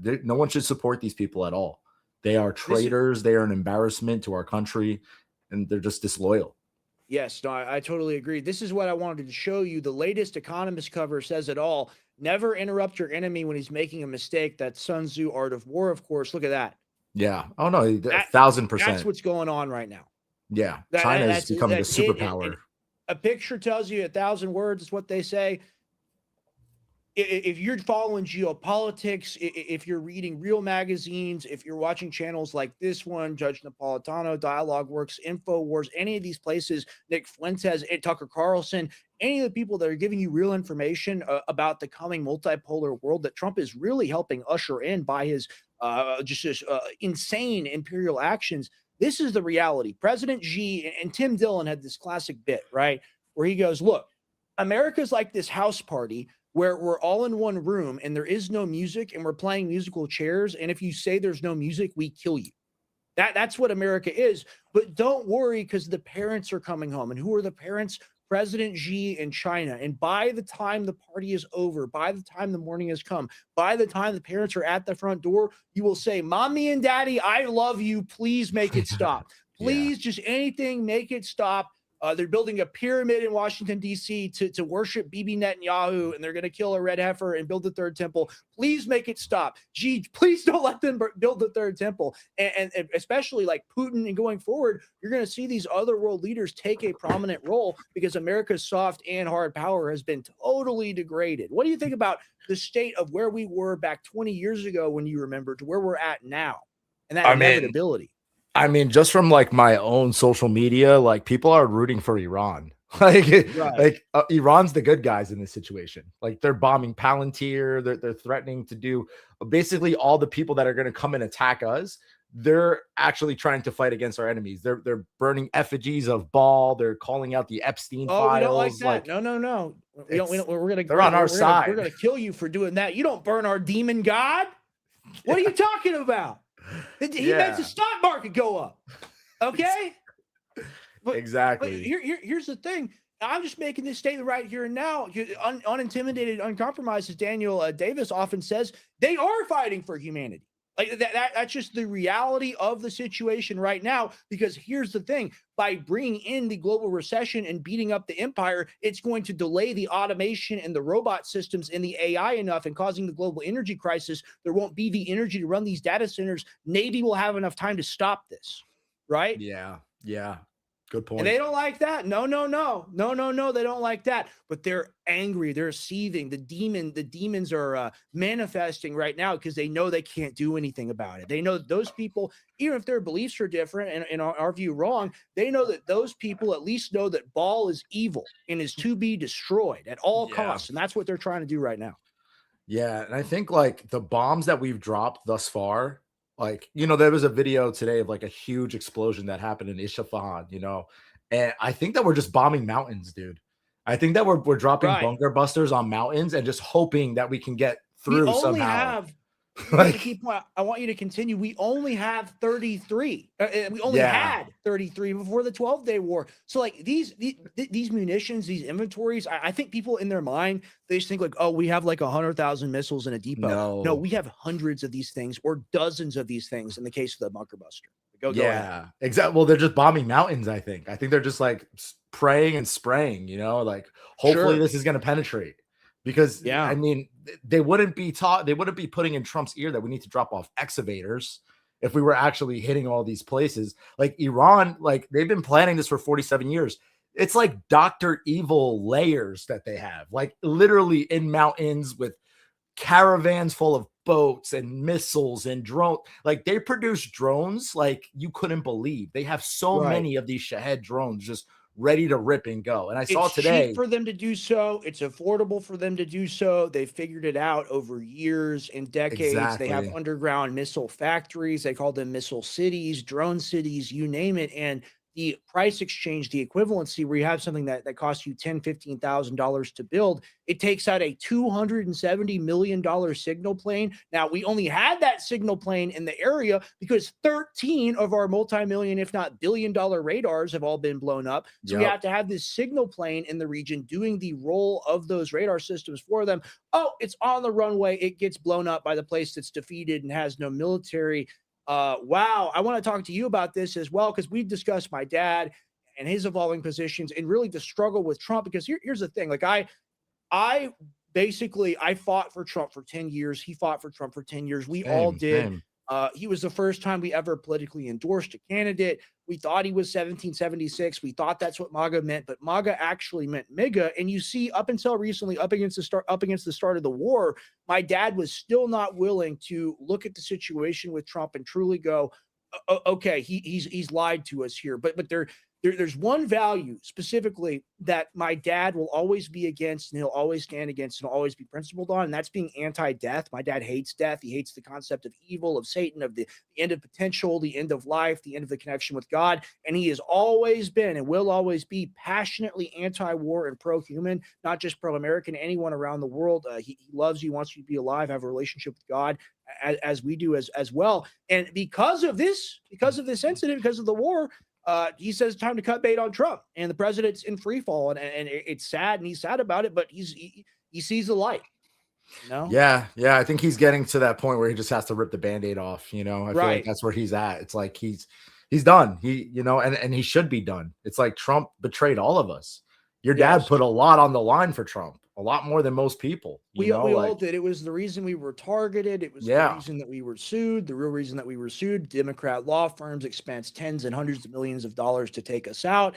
No one should support these people at all. They are This is, traitors. They are an embarrassment to our country, and they're just disloyal. yes, no, I totally agree. This is what I wanted to show you. The latest Economist cover says it all. Never interrupt your enemy when he's making a mistake. That's Sun Tzu, Art of War, of course. Look at that. Yeah. Oh no, That that's 1,000%. what's going on right now. Yeah. That, China is that's becoming a that's it. superpower. A picture tells you 1,000 words. Is what they say. If you're following geopolitics, if you're reading real magazines, if you're watching channels like this one, Judge Napolitano, Dialogue Works, InfoWars, any of these places, Nick Fuentes, Tucker Carlson, any of the people that are giving you real information about the coming multipolar world that Trump is really helping usher in by his insane imperial actions, this is the reality. President Xi and Tim Dillon had this classic bit, right? Where he goes, look, America's like this house party where we're all in one room and there is no music and we're playing musical chairs. And if you say there's no music, we kill you. That's what America is. But don't worry, because the parents are coming home. And who are the parents? President Xi in China. And by the time the party is over, by the time the morning has come, by the time the parents are at the front door, you will say, Mommy and Daddy, I love you. Please make it stop. Please, just anything, make it stop. They're building a pyramid in Washington, D.C. to worship Bibi Netanyahu, and they're going to kill a red heifer and build the third temple. Please make it stop. Gee, please don't let them build the third temple. And especially like Putin and going forward, you're going to see these other world leaders take a prominent role because America's soft and hard power has been totally degraded. What do you think about the state of where we were back 20 years ago when you remember to where we're at now and that inevitability? I mean, just from like my own social media, like people are rooting for Iran. Iran's the good guys in this situation. Like they're bombing Palantir. They're threatening to do basically all the people that are going to come and attack us. They're actually trying to fight against our enemies. They're burning effigies of Baal. They're calling out the Epstein files. We don't like that. No. They're on our side. We're gonna kill you for doing that. You don't burn our demon god. What are you talking about? He makes the stock market go up. Okay. Exactly. Here's the thing. I'm just making this statement right here and now. Unintimidated, uncompromised, as Daniel Davis often says, they are fighting for humanity. Like that's just the reality of the situation right now. Because here's the thing: by bringing in the global recession and beating up the empire, it's going to delay the automation and the robot systems and the AI enough, and causing the global energy crisis. There won't be the energy to run these data centers. Navy will have enough time to stop this, right? Yeah. Good point. And they don't like that. No. They don't like that. But they're angry. They're seething. The demons are manifesting right now because they know they can't do anything about it. They know that those people, even if their beliefs are different and in our view wrong, they know that those people at least know that Baal is evil and is to be destroyed at all costs. And that's what they're trying to do right now. Yeah. And I think like the bombs that we've dropped thus far, like, there was a video today of like a huge explosion that happened in Isfahan, and I think that we're just bombing mountains, dude. I think that we're dropping bunker busters on mountains and just hoping that we can get through somehow. I want you to continue. We only have 33. We only had 33 before the 12-day war. So like these munitions, these inventories, I think people in their mind, they just think like, oh, we have like 100,000 missiles in a depot. No, we have hundreds of these things or dozens of these things in the case of the bunker buster. Go ahead. Exactly. Well, they're just bombing mountains. I think they're just like praying and spraying, like hopefully this is going to penetrate. Because I mean, they wouldn't be putting in Trump's ear that we need to drop off excavators if we were actually hitting all these places. Like Iran, like they've been planning this for 47 years. It's like Dr. Evil layers that they have, like literally in mountains with caravans full of boats and missiles and drones. Like they produce drones like you couldn't believe. They have so many of these Shahed drones just ready to rip and go. And I saw today, it's cheap for them to do so. It's affordable for them to do so. They figured it out over years and decades. Exactly. They have underground missile factories. They call them missile cities, drone cities, you name it. And the price exchange, the equivalency, where you have something that costs you $10,000, $15,000 to build, it takes out a $270 million signal plane. Now, we only had that signal plane in the area because 13 of our multi-million, if not billion-dollar radars have all been blown up. So we have to have this signal plane in the region doing the role of those radar systems for them. Oh, it's on the runway. It gets blown up by the place that's defeated and has no military. Wow. I want to talk to you about this as well, because we've discussed my dad and his evolving positions and really the struggle with Trump. Because here's the thing. Like I basically, I fought for Trump for 10 years. He fought for Trump for 10 years. We all did. Same. He was the first time we ever politically endorsed a candidate. We thought he was 1776. We thought that's what MAGA meant, but MAGA actually meant MIGA. And you see, up until recently, up against the start of the war, my dad was still not willing to look at the situation with Trump and truly go, okay, he's lied to us here. But there's one value specifically that my dad will always be against, and he'll always stand against, and always be principled on, and that's being anti-death. My dad hates death. He hates the concept of evil, of Satan, of the end of potential, the end of life, the end of the connection with God. And he has always been and will always be passionately anti-war and pro-human, not just pro-American, anyone around the world. He loves you, wants you to be alive, have a relationship with God, as we do as well. And because of this incident, because of the war, he says it's time to cut bait on Trump, and the president's in free fall, and it's sad, and he's sad about it, but he sees the light. You know? Yeah. I think he's getting to that point where he just has to rip the Band-Aid off. I feel like that's where he's at. It's like he's done. And he should be done. It's like Trump betrayed all of us. Your dad put a lot on the line for Trump, a lot more than most people. We all did. It was the reason we were targeted. It was the reason that we were sued. The real reason that we were sued, Democrat law firms expensed tens and hundreds of millions of dollars to take us out.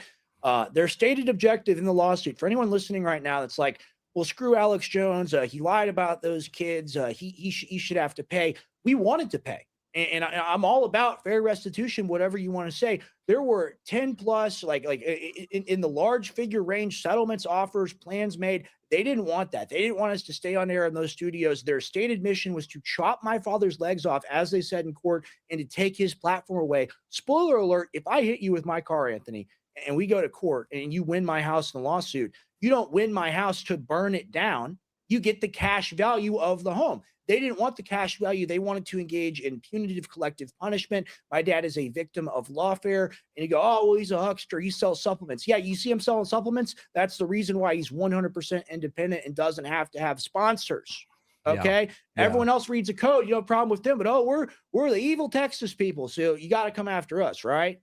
Their stated objective in the lawsuit, for anyone listening right now that's like, well, screw Alex Jones. He lied about those kids. He should have to pay. We wanted to pay. And I'm all about fair restitution, whatever you want to say. There were 10 plus, like in the large figure range, settlements, offers, plans made. They didn't want that. They didn't want us to stay on air in those studios. Their stated mission was to chop my father's legs off, as they said in court, and to take his platform away. Spoiler alert, if I hit you with my car, Anthony, and we go to court and you win my house in the lawsuit, you don't win my house to burn it down. You get the cash value of the home. They didn't want the cash value. They wanted to engage in punitive collective punishment. My dad is a victim of lawfare. And you go, oh, well, he's a huckster. He sells supplements. Yeah, you see him selling supplements. That's the reason why he's 100% independent and doesn't have to have sponsors. Okay. Yeah. Everyone else reads a code. You have a problem with them, but we're the evil Texas people. So you got to come after us, right?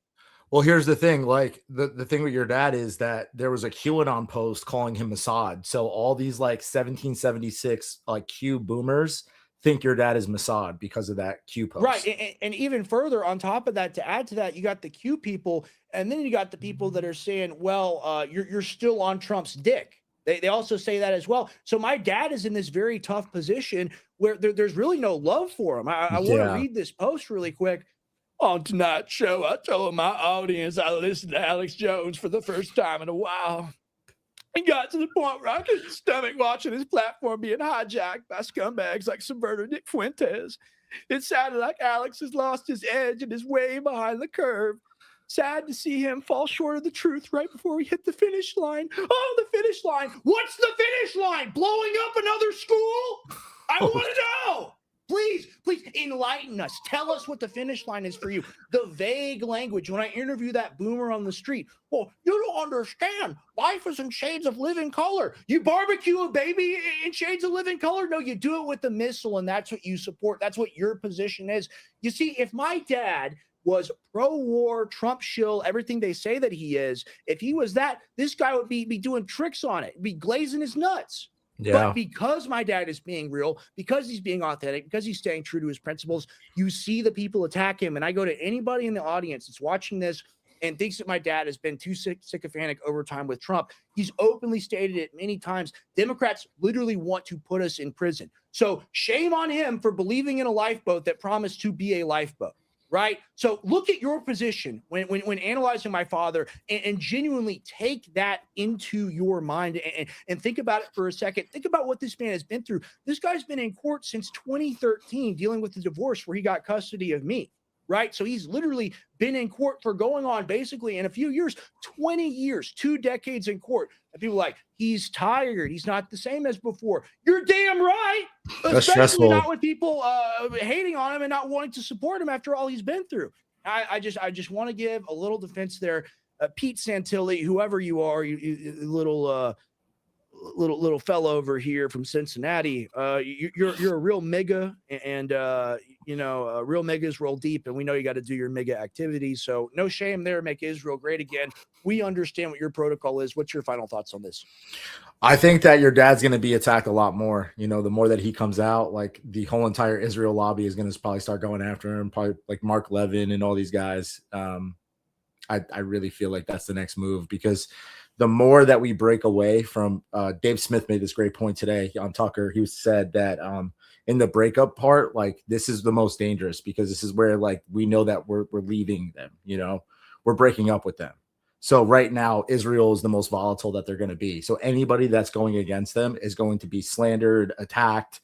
Well, here's the thing. Like the thing with your dad is that there was a QAnon post calling him Mossad. So all these like 1776 like Q boomers think your dad is Mossad because of that Q post. Right. And even further on top of that, to add to that, you got the Q people, and then you got the people that are saying, well, you're still on Trump's dick. They also say that as well. So my dad is in this very tough position where there's really no love for him. I want to read this post really quick. On tonight's show, I told my audience I listened to Alex Jones for the first time in a while. It got to the point where I couldn't stomach watching his platform being hijacked by scumbags like Subverter Nick Fuentes. It sounded like Alex has lost his edge and is way behind the curve. Sad to see him fall short of the truth right before we hit the finish line. Oh, the finish line. What's the finish line? Blowing up another school? I want to know. Please enlighten us. Tell us what the finish line is for you. The vague language. When I interview that boomer on the street, well, you don't understand. Life is in shades of living color. You barbecue a baby in shades of living color? No, you do it with the missile, and that's what you support. That's what your position is. You see, if my dad was pro-war, Trump shill, everything they say that he is, if he was that, this guy would be doing tricks on it, be glazing his nuts. Yeah. But because my dad is being real, because he's being authentic, because he's staying true to his principles, you see the people attack him. And I go to anybody in the audience that's watching this and thinks that my dad has been too sycophantic over time with Trump. He's openly stated it many times. Democrats literally want to put us in prison. So shame on him for believing in a lifeboat that promised to be a lifeboat. Right. So look at your position when analyzing my father and genuinely take that into your mind and think about it for a second. Think about what this man has been through. This guy's been in court since 2013 dealing with the divorce where he got custody of me. right? So he's literally been in court for going on basically in a few years, 20 years, 2 decades in court. And people are like, he's tired. He's not the same as before. You're damn right. That's Especially stressful. not with people hating on him and not wanting to support him after all he's been through. I just want to give a little defense there. Pete Santilli, whoever you are, you little fellow over here from Cincinnati, you're a real mega, and real megas roll deep, and we know you got to do your mega activities. So no shame there. Make Israel great again. We understand what your protocol is. What's your final thoughts on this? I think that your dad's going to be attacked a lot more. The more that he comes out, like the whole entire Israel lobby is going to probably start going after him, probably like Mark Levin and all these guys. I really feel like that's the next move, because the more that we break away from Dave Smith made this great point today on Tucker. He said that in the breakup part, like this is the most dangerous, because this is where like we know that we're leaving them, we're breaking up with them. So right now, Israel is the most volatile that they're going to be. So anybody that's going against them is going to be slandered, attacked,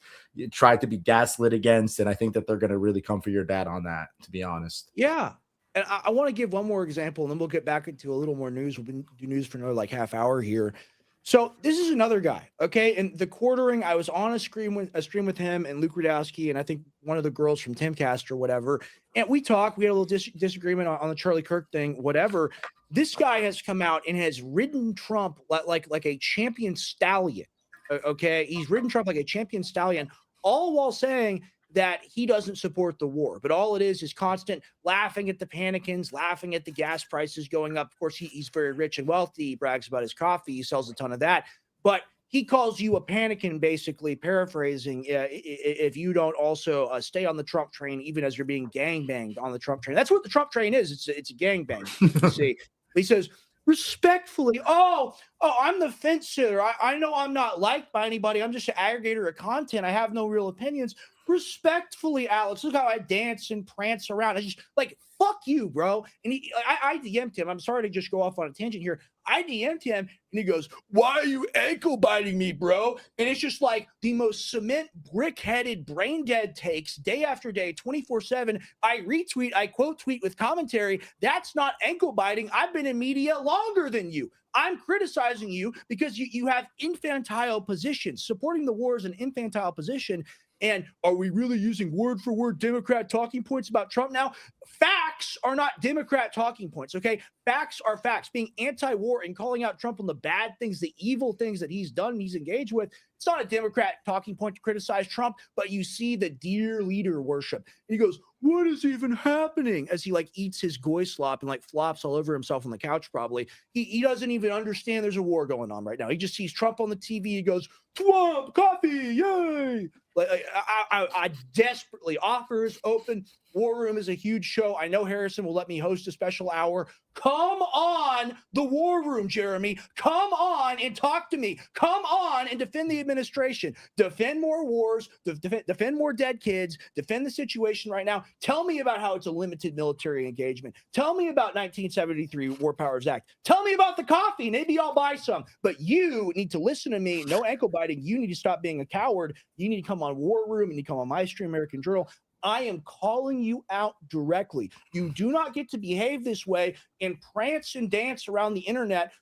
tried to be gaslit against. And I think that they're going to really come for your dad on that, to be honest. Yeah. And I want to give one more example, and then we'll get back into a little more news. We'll do news for another half hour here. So this is another guy, okay? And the quartering, I was on a stream with him and Luke Rudowski, and I think one of the girls from Timcast or whatever. And we talked. We had a little disagreement on the Charlie Kirk thing, whatever. This guy has come out and has ridden Trump like a champion stallion, okay? He's ridden Trump like a champion stallion, all while saying that he doesn't support the war, but all it is constant laughing at the panicans, laughing at the gas prices going up. Of course, he's very rich and wealthy. He brags about his coffee. He sells a ton of that, but he calls you a panican, basically paraphrasing, if you don't also stay on the Trump train, even as you're being gangbanged on the Trump train. That's what the Trump train is. It's a gangbang. You see, he says, respectfully, I'm the fence sitter. I know I'm not liked by anybody. I'm just an aggregator of content. I have no real opinions. Respectfully, Alex, look how I dance and prance around. I just like, fuck you, bro. And I DM'd him. I'm sorry to just go off on a tangent here. I DM'd him and he goes, why are you ankle biting me, bro? And it's just like the most cement brick-headed, brain-dead takes day after day, 24/7. I retweet, I quote tweet with commentary. That's not ankle biting. I've been in media longer than you. I'm criticizing you because you have infantile positions. Supporting the war is an infantile position. And are we really using word for word Democrat talking points about Trump now? Facts are not Democrat talking points, okay? Facts are facts. Being anti-war and calling out Trump on the bad things, the evil things that he's done and he's engaged with, it's not a Democrat talking point to criticize Trump, but you see the dear leader worship. And he goes, what is even happening? As he eats his goy slop and flops all over himself on the couch probably. He doesn't even understand there's a war going on right now. He just sees Trump on the TV. He goes, Trump, coffee, yay. I desperately offers open. War Room is a huge show. I know Harrison will let me host a special hour. Come on, the War Room, Jeremy. Come on and talk to me. Come on and defend the administration. Defend more wars. Defend more dead kids. Defend the situation right now. Tell me about how it's a limited military engagement. Tell me about 1973 War Powers Act. Tell me about the coffee. Maybe I'll buy some. But you need to listen to me. No ankle biting. You need to stop being a coward. You need to come on War Room and you come on My Stream American Journal. I am calling you out directly. You do not get to behave this way and prance and dance around the internet,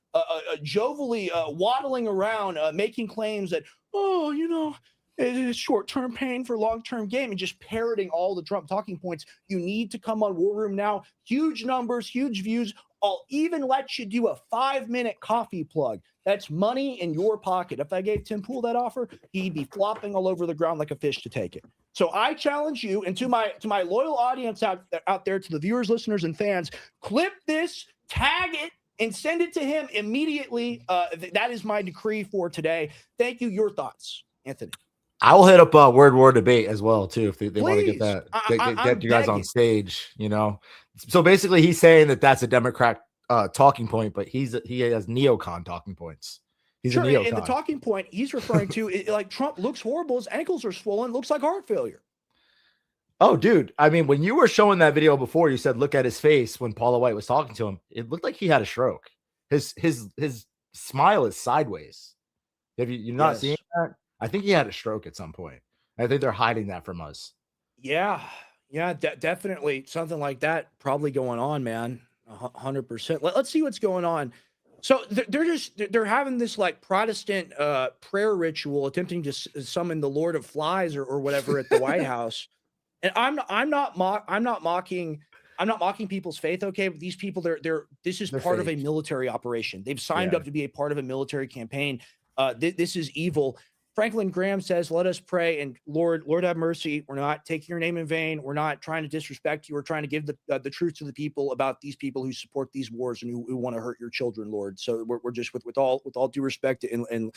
jovially waddling around, making claims that, it's short-term pain for long-term gain, and just parroting all the Trump talking points. You need to come on War Room now. Huge numbers, huge views. I'll even let you do a 5-minute coffee plug. That's money in your pocket. If I gave Tim Pool that offer, he'd be flopping all over the ground like a fish to take it. So I challenge you, and to my loyal audience out there, to the viewers, listeners, and fans, clip this, tag it, and send it to him immediately. That is my decree for today. Thank you. Your thoughts, Anthony? I will hit up Word War Debate as well too, if they want to get that, get you guys on stage. So basically, he's saying that that's a Democrat talking point, but he has neocon talking points. He's a neocon. And the talking point he's referring to, Trump looks horrible. His ankles are swollen. Looks like heart failure. Oh, dude. I mean, when you were showing that video before, you said, look at his face when Paula White was talking to him. It looked like he had a stroke. His smile is sideways. Have you not seen that? I think he had a stroke at some point. I think they're hiding that from us. Yeah. Yeah, definitely something like that probably going on, man. 100%. Let's see what's going on. So they're having this like Protestant prayer ritual, attempting to summon the Lord of Flies or whatever at the White House. And I'm not mocking people's faith, okay? But these people, this is They're part of a fake. military operation. They've signed Yeah. up to be a part of a military campaign. This is evil. Franklin Graham says, "Let us pray, and Lord have mercy. We're not taking your name in vain. We're not trying to disrespect you. We're trying to give the truth to the people about these people who support these wars and who want to hurt your children, Lord. So we're just with all due respect and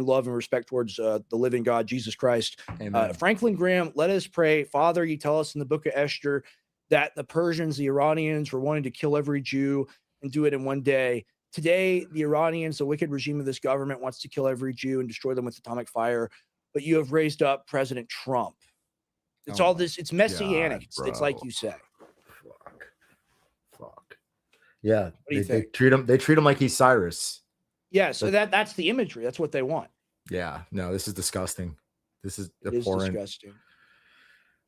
love and respect towards the living God, Jesus Christ." Amen. Franklin Graham, let us pray. Father, you tell us in the book of Esther that the Persians, the Iranians, were wanting to kill every Jew and do it in one day. Today, the Iranians, the wicked regime of this government, wants to kill every Jew and destroy them with atomic fire. But you have raised up President Trump. It's Oh all my this. It's messianic. God, it's like bro. you say. Fuck. Yeah. do you They think? treat him like he's Cyrus. Yeah. So that's the imagery. That's what they want. Yeah. No, this is disgusting. This is It is abhorrent. disgusting.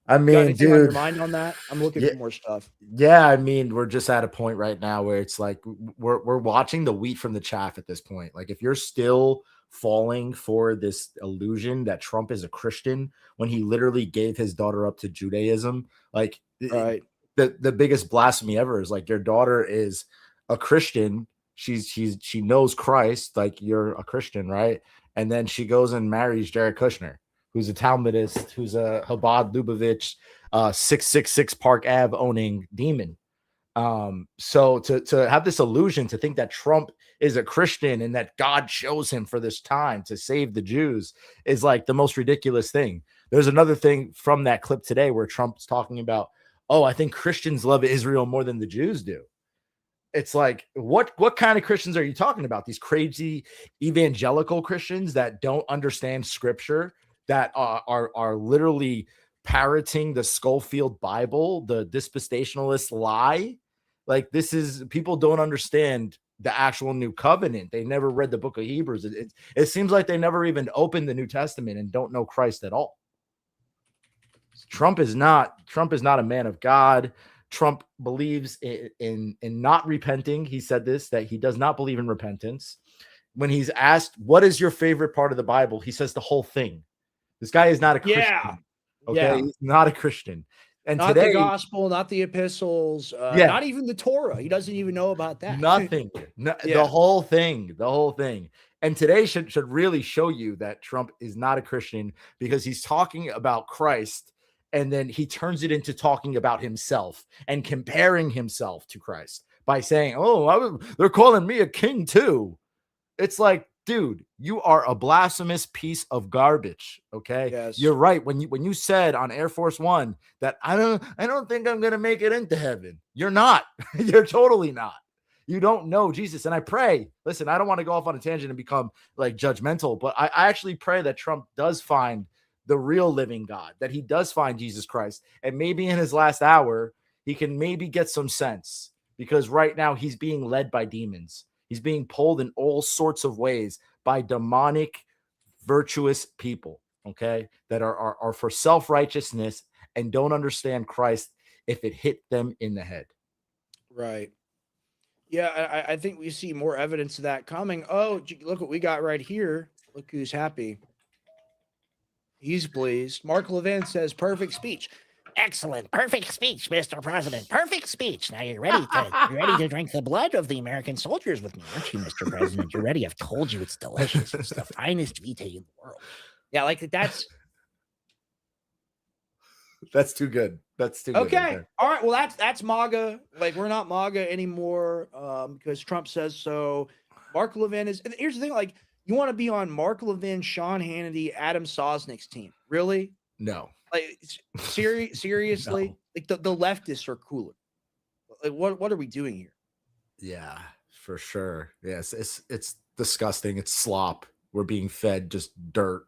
I You got mean, anything on your dude. mind on that? I'm looking Yeah. for more stuff. Yeah, I mean, we're just at a point right now where it's like we're watching the wheat from the chaff at this point. Like, if you're still falling for this illusion that Trump is a Christian when he literally gave his daughter up to Judaism, like Right. the biggest blasphemy ever is like your daughter is a Christian. She knows Christ, like you're a Christian, right? And then she goes and marries Jared Kushner, who's a Talmudist, who's a Chabad Lubavitch, 666 Park Ave owning demon. So to have this illusion to think that Trump is a Christian and that God chose him for this time to save the Jews is like the most ridiculous thing. There's another thing from that clip today where Trump's talking about, oh, I think Christians love Israel more than the Jews do. It's like, what kind of Christians are you talking about? These crazy evangelical Christians that don't understand scripture, that are literally parroting the Schofield Bible, the dispensationalist lie. Like, this is, people don't understand the actual new covenant. They never read the book of Hebrews. It seems like they never even opened the New Testament and don't know Christ at all. Trump is not a man of God. Trump believes in not repenting. He said this, that he does not believe in repentance. When he's asked, what is your favorite part of the Bible? He says the whole thing. This guy is not a Christian. Yeah. Okay. Yeah. He's not a Christian. And Not today, the gospel, not the epistles, Yeah. not even the Torah. He doesn't even know about that. nothing. Yeah. The whole thing. And today should really show you that Trump is not a Christian, because he's talking about Christ and then he turns it into talking about himself and comparing himself to Christ by saying, oh, they're calling me a king too. It's like, dude, you are a blasphemous piece of garbage. Okay. Yes. You're right. When you said on Air Force One that I don't think I'm going to make it into heaven. You're not. You're totally not. You don't know Jesus. And I pray, listen, I don't want to go off on a tangent and become like judgmental, but I actually pray that Trump does find the real living God, that he does find Jesus Christ. And maybe in his last hour, he can maybe get some sense, because right now he's being led by demons. He's being pulled in all sorts of ways by demonic, virtuous people, okay, that are for self-righteousness and don't understand Christ if it hit them in the head. Right. Yeah, I think we see more evidence of that coming. Oh, look what we got right here. Look who's happy. He's pleased. Mark Levin says, perfect speech. Excellent. Perfect speech, Mr. President. Perfect speech. Now you're ready to drink the blood of the American soldiers with me, aren't you, Mr. President? You're ready. I've told you it's delicious. It's the finest vitae in the world. Yeah, like that's That's too good. That's too good. right okay. there. All right. Well, that's MAGA. Like, we're not MAGA anymore because Trump says so. Mark Levin is. And here's the thing: like, you want to be on Mark Levin, Sean Hannity, Adam Sosnick's team? Really? No. Like, seriously? No. Like the leftists are cooler. Like, what are we doing here? Yeah, for sure. Yes, it's disgusting. It's slop. We're being fed just dirt.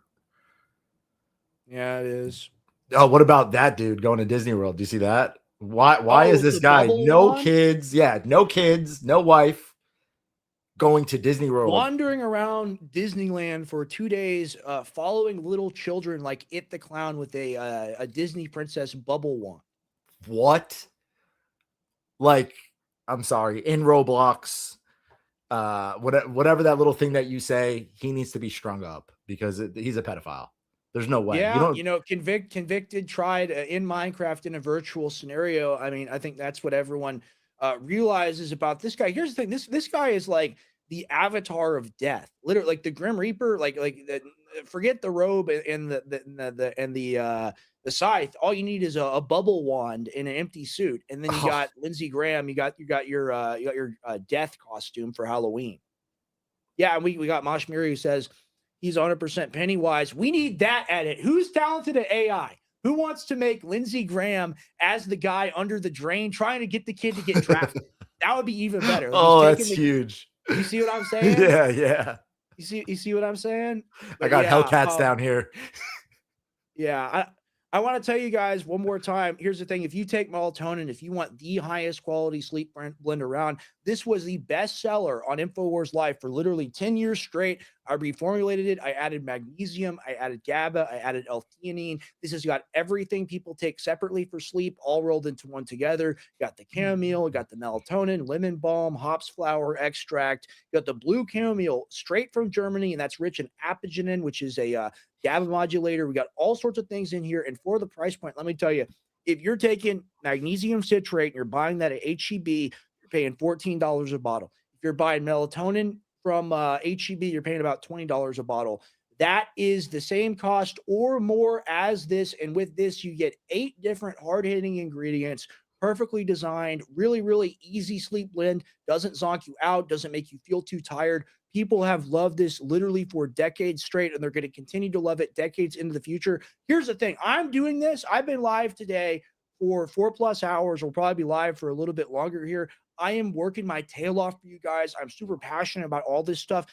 Yeah, it is. Oh, what about that dude going to Disney World? Do you see that? Why Oh, is this the guy bubble no one? kids? Yeah, no kids, no wife. going to Disney World. Wandering around Disneyland for 2 days, following little children like It the Clown with a Disney princess bubble wand. What? Like, I'm sorry, in Roblox, whatever that little thing that you say, he needs to be strung up because he's a pedophile. There's no way. Yeah, convicted, tried in Minecraft in a virtual scenario. I mean, I think that's what everyone realizes about this guy. Here's the thing: this guy is like the avatar of death, literally, like the Grim Reaper. Forget the robe and the scythe. All you need is a bubble wand in an empty suit, and then you got Lindsey Graham. You got your death costume for Halloween. Yeah, and we got Mosh Miri who says he's 100% Pennywise. We need that edit. Who's talented at AI? Who wants to make Lindsey Graham as the guy under the drain trying to get the kid to get drafted? That would be even better. That's huge. You see what I'm saying? Yeah. You see what I'm saying? I got Hellcats down here. Yeah, I want to tell you guys one more time. Here's the thing. If you take melatonin, if you want the highest quality sleep blend around, this was the best seller on InfoWars Live for literally 10 years straight. I reformulated it. I added magnesium. I added GABA. I added L-theanine. This has got everything people take separately for sleep, all rolled into one together. You got the chamomile, you got the melatonin, lemon balm, hops flower extract. You got the blue chamomile straight from Germany, and that's rich in apigenin, which is a GABA modulator. We got all sorts of things in here. And for the price point, let me tell you, if you're taking magnesium citrate and you're buying that at HEB, you're paying $14 a bottle. If you're buying melatonin from HEB, you're paying about $20 a bottle. That is the same cost or more as this. And with this, you get 8 different hard-hitting ingredients, perfectly designed, really, really easy sleep blend, doesn't zonk you out, doesn't make you feel too tired. People have loved this literally for decades straight, and they're going to continue to love it decades into the future. Here's the thing. I'm doing this. I've been live today for 4+ hours. We'll probably be live for a little bit longer here. I am working my tail off for you guys. I'm super passionate about all this stuff.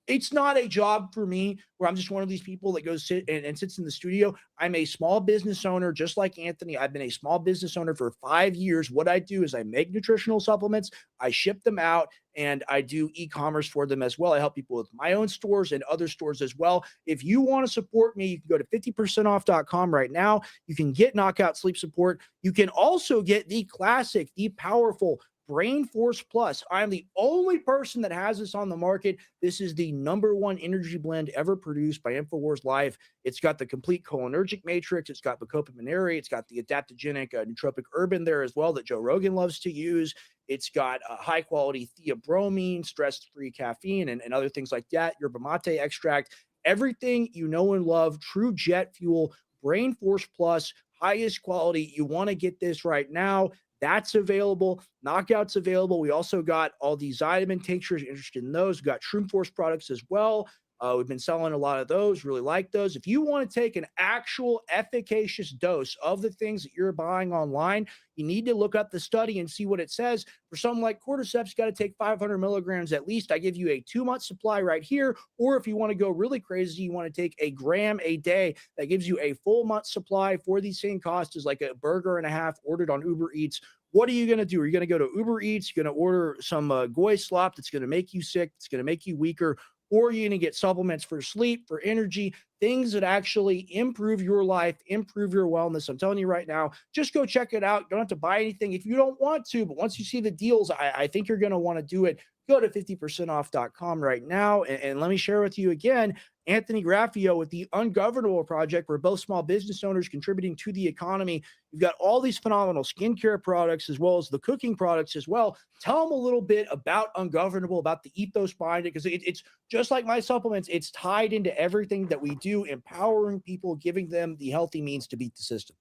It's not a job for me where I'm just one of these people that goes sit and sits in the studio. I'm a small business owner, just like Anthony. I've been a small business owner for 5 years. What I do is I make nutritional supplements, I ship them out, and I do e-commerce for them as well. I help people with my own stores and other stores as well. If you want to support me, you can go to 50percentoff.com right now. You can get Knockout Sleep Support. You can also get the classic, the powerful Brain Force Plus. I'm the only person that has this on the market. This is the #1 energy blend ever produced by InfoWars Live. It's got the complete cholinergic matrix. It's got Bacopa Mineri. It's got the adaptogenic nootropic herb in there as well that Joe Rogan loves to use. It's got high quality theobromine, stress-free caffeine, and other things like that. Yerba mate extract, everything you know and love. True jet fuel, Brain Force Plus, highest quality. You want to get this right now. That's available. Knockout's available. We also got all these vitamin tinctures. Interested in those? We've got Shroom Force products as well. We've been selling a lot of those. Really like those. If you want to take an actual efficacious dose of the things that you're buying online, you need to look up the study and see what it says. For something like cordyceps, you got to take 500 milligrams at least. I give you a 2-month supply right here. Or if you want to go really crazy, you want to take 1 gram a day. That gives you a full month supply for the same cost as like a burger and a half ordered on Uber Eats. What are you going to do? Are you going to go to Uber Eats? You're going to order some goy slop that's going to make you sick, it's going to make you weaker, or you're going to get supplements for sleep, for energy, things that actually improve your life, improve your wellness. I'm telling you right now, just go check it out. Don't have to buy anything if you don't want to, but once you see the deals, I think you're going to want to do it. Go to 50percentoff.com right now. And let me share with you again, Anthony Graffio with the Ungovernable Project. We're both small business owners contributing to the economy. You've got all these phenomenal skincare products as well as the cooking products as well. Tell them a little bit about Ungovernable, about the ethos behind it, because it's just like my supplements. It's tied into everything that we do, empowering people, giving them the healthy means to beat the system.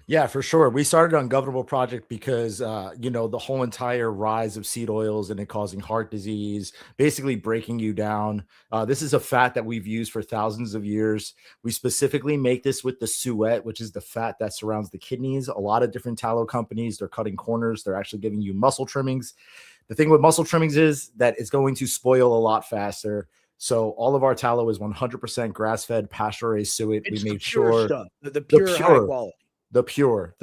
Yeah, for sure. We started Ungovernable Project because, the whole entire rise of seed oils and it causing heart disease, basically breaking you down. This is a fat that we've used for thousands of years. We specifically make this with the suet, which is the fat that surrounds the kidneys. A lot of different tallow companies, they're cutting corners. They're actually giving you muscle trimmings. The thing with muscle trimmings is that it's going to spoil a lot faster. So all of our tallow is 100% grass-fed, pasture-raised suet. It's we the made pure sure stuff, the pure high quality. The pure.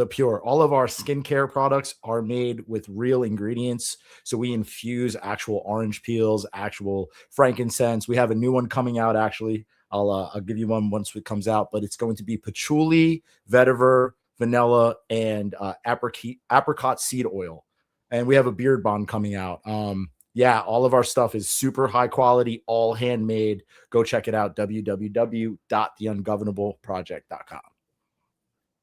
All of our skincare products are made with real ingredients. So we infuse actual orange peels, actual frankincense. We have a new one coming out, actually. I'll give you one once it comes out, but it's going to be patchouli, vetiver, vanilla, and apricot seed oil. And we have a beard balm coming out. Yeah, all of our stuff is super high quality, all handmade. Go check it out, www.theungovernableproject.com.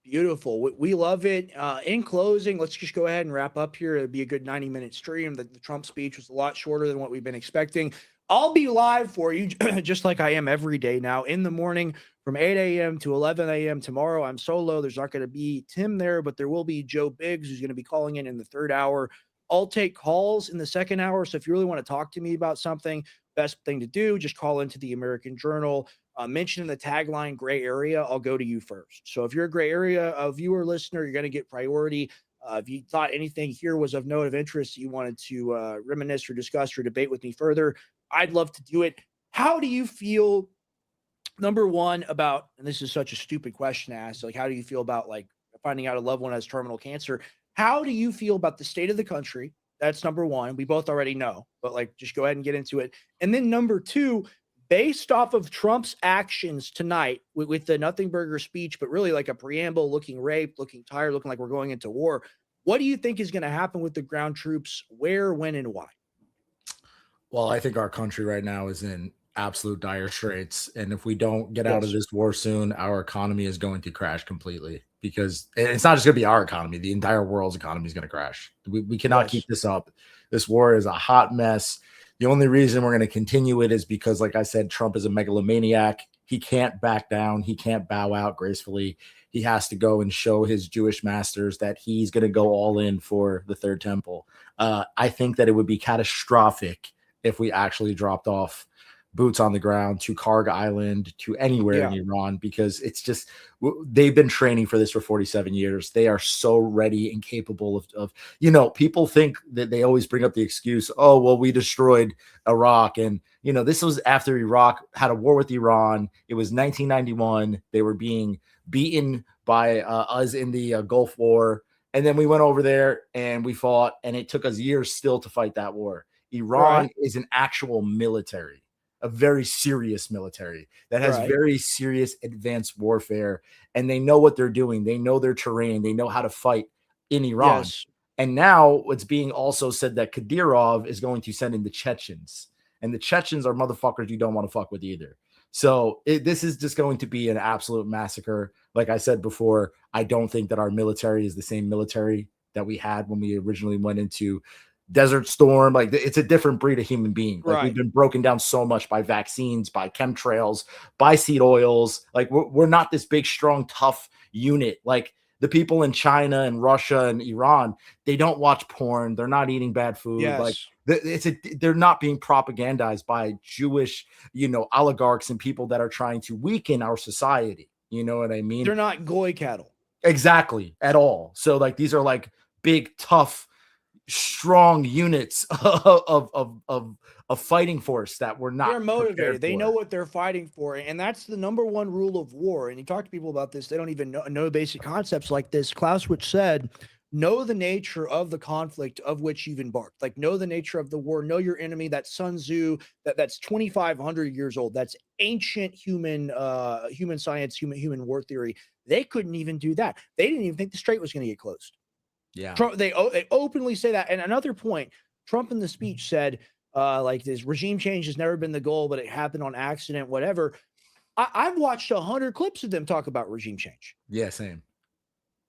Beautiful. We love it. In closing, let's just go ahead and wrap up here. It'd be a good 90-minute stream. The Trump speech was a lot shorter than what we've been expecting. I'll be live for you just like I am every day now in the morning from 8 a.m. to 11 a.m. tomorrow. I'm solo. There's not going to be Tim there, but there will be Joe Biggs, who's going to be calling in the third hour. I'll take calls in the second hour. So if you really want to talk to me about something, best thing to do, just call into the American Journal. Mention in the tagline gray area, I'll go to you first. So if you're a gray area viewer, listener, you're going to get priority. If you thought anything here was of note of interest, you wanted to reminisce or discuss or debate with me further, I'd love to do it. How do you feel, number one, about, and this is such a stupid question to ask, like, how do you feel about like finding out a loved one has terminal cancer? How do you feel about the state of the country? That's number one. We both already know, but like, just go ahead and get into it. And then number two, based off of Trump's actions tonight with the Nothing Burger speech, but really like a preamble, looking raped, looking tired, looking like we're going into war, what do you think is going to happen with the ground troops? Where, when, and why? Well, I think our country right now is in absolute dire straits. And if we don't get out of this war soon, our economy is going to crash completely, because it's not just going to be our economy. The entire world's economy is going to crash. We cannot keep this up. This war is a hot mess. The only reason we're going to continue it is because, like I said, Trump is a megalomaniac. He can't back down. He can't bow out gracefully. He has to go and show his Jewish masters that he's going to go all in for the third temple. I think that it would be catastrophic if we actually dropped off boots on the ground to Karg Island, to anywhere in Iran, because it's just, they've been training for this for 47 years. They are so ready and capable of, you know, people think that they always bring up the excuse, oh, well, we destroyed Iraq. And, you know, this was after Iraq had a war with Iran. It was 1991. They were being beaten by us in the Gulf War. And then we went over there and we fought, and it took us years still to fight that war. Iran is an actual military, a very serious military that has very serious advanced warfare, and they know what they're doing. They know their terrain. They know how to fight in Iran. And now it's being also said that Kadyrov is going to send in the Chechens, and the Chechens are motherfuckers you don't want to fuck with either. So this is just going to be an absolute massacre. Like I said before, I don't think that our military is the same military that we had when we originally went into Desert Storm. Like, it's a different breed of human being. Like, we've been broken down so much by vaccines, by chemtrails, by seed oils. Like, we're not this big, strong, tough unit. Like, the people in China and Russia and Iran, they don't watch porn. They're not eating bad food. Like, they're not being propagandized by Jewish, you know, oligarchs and people that are trying to weaken our society. You know what I mean? They're not goy cattle. Exactly, at all. So, like, these are like big, tough, strong units of fighting force that we're not. They're motivated. They know what they're fighting for, and that's the number one rule of war. And you talk to people about this, they don't even know basic concepts like this. Clausewitz said, know the nature of the conflict of which you've embarked. Like, know the nature of the war, know your enemy. That's Sun Tzu. That's 2,500 years old. That's ancient human science, human war theory. They couldn't even do that. They didn't even think the strait was going to get closed. Yeah, Trump, they openly say that. And another point, Trump in the speech said, like, this regime change has never been the goal, but it happened on accident, whatever. I've watched 100 clips of them talk about regime change. Yeah, same.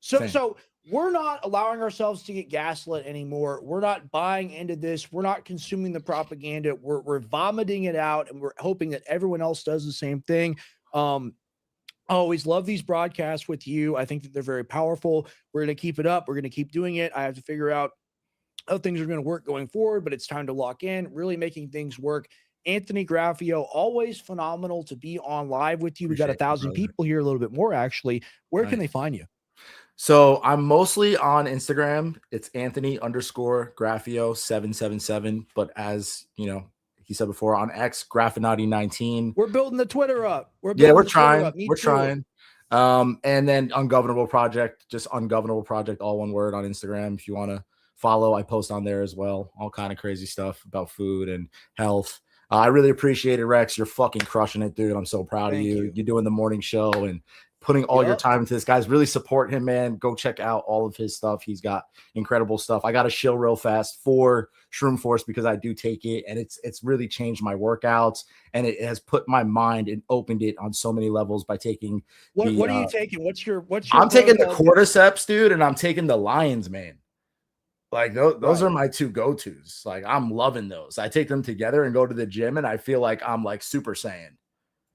So we're not allowing ourselves to get gaslit anymore. We're not buying into this. We're not consuming the propaganda. We're vomiting it out, and we're hoping that everyone else does the same thing. I always love these broadcasts with you. I think that they're very powerful. We're going to keep it up. We're going to keep doing it. I have to figure out how things are going to work going forward, but it's time to lock in, really making things work. Anthony Graffio, always phenomenal to be on live with you. We got 1,000 people here, a little bit more actually. Where can they find you? So I'm mostly on Instagram. It's Anthony_Graffio 777. But as you know, he said before, on X, Graffinati19. We're building the Twitter up. We're trying. And then Ungovernable Project, just Ungovernable Project, all one word on Instagram. If you want to follow, I post on there as well. All kind of crazy stuff about food and health. I really appreciate it, Rex. You're fucking crushing it, dude. I'm so proud of Thank you. you. You're doing the morning show and putting all your Yup. time into this. Guys, really support him, man. Go check out all of his stuff. He's got incredible stuff. I got to shill real fast for Shroom Force because I do take it, and it's really changed my workouts, and it has put my mind and opened it on so many levels by taking What the, are you taking? What's your I'm taking the protocol? cordyceps, dude, and I'm taking the lion's mane. Like those Right. are my two go-tos. Like I'm loving those. I take them together and go to the gym, and I feel like I'm like Super Saiyan.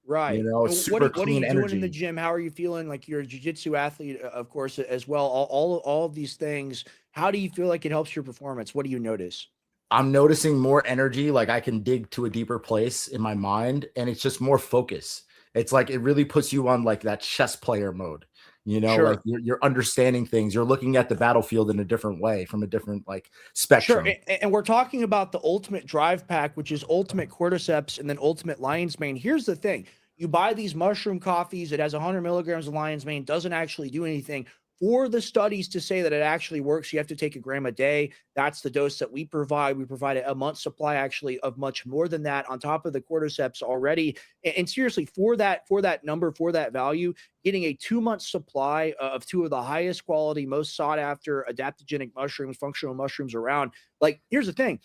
Right. You know, And super what are clean you doing in the energy. gym? How are you feeling? Like you're a jiu-jitsu athlete, of course, as well. All of these things. How do you feel like it helps your performance? What do you notice? I'm noticing more energy. Like I can dig to a deeper place in my mind, and it's just more focus. It's like it really puts you on like that chess player mode. You know, like Sure. you're understanding things. You're looking at the battlefield in a different way, from a different like Sure. spectrum. And we're talking about the ultimate drive pack, which is ultimate cordyceps and then ultimate lion's mane. Here's the thing. You buy these mushroom coffees. It has 100 milligrams of lion's mane. Doesn't actually do anything. For the studies to say that it actually works, you have to take a gram a day. That's the dose that we provide. We provide a month's supply actually of much more than that on top of the cordyceps already. And seriously, for that number, for that value, getting a 2-month supply of two of the highest quality, most sought after adaptogenic mushrooms, functional mushrooms around. Like, here's the thing.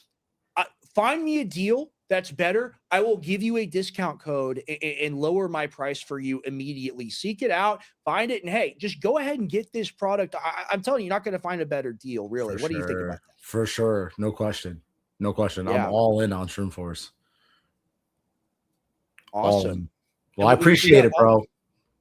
Find me a deal that's better. I will give you a discount code and lower my price for you immediately. Seek it out, find it, and hey, just go ahead and get this product. I'm telling you, you're not going to find a better deal, really. For What do you think about sure. For sure. No question. No question. that? I'm Yeah, all in on Shroom Force. All awesome. in. Well, And I appreciate it, bro.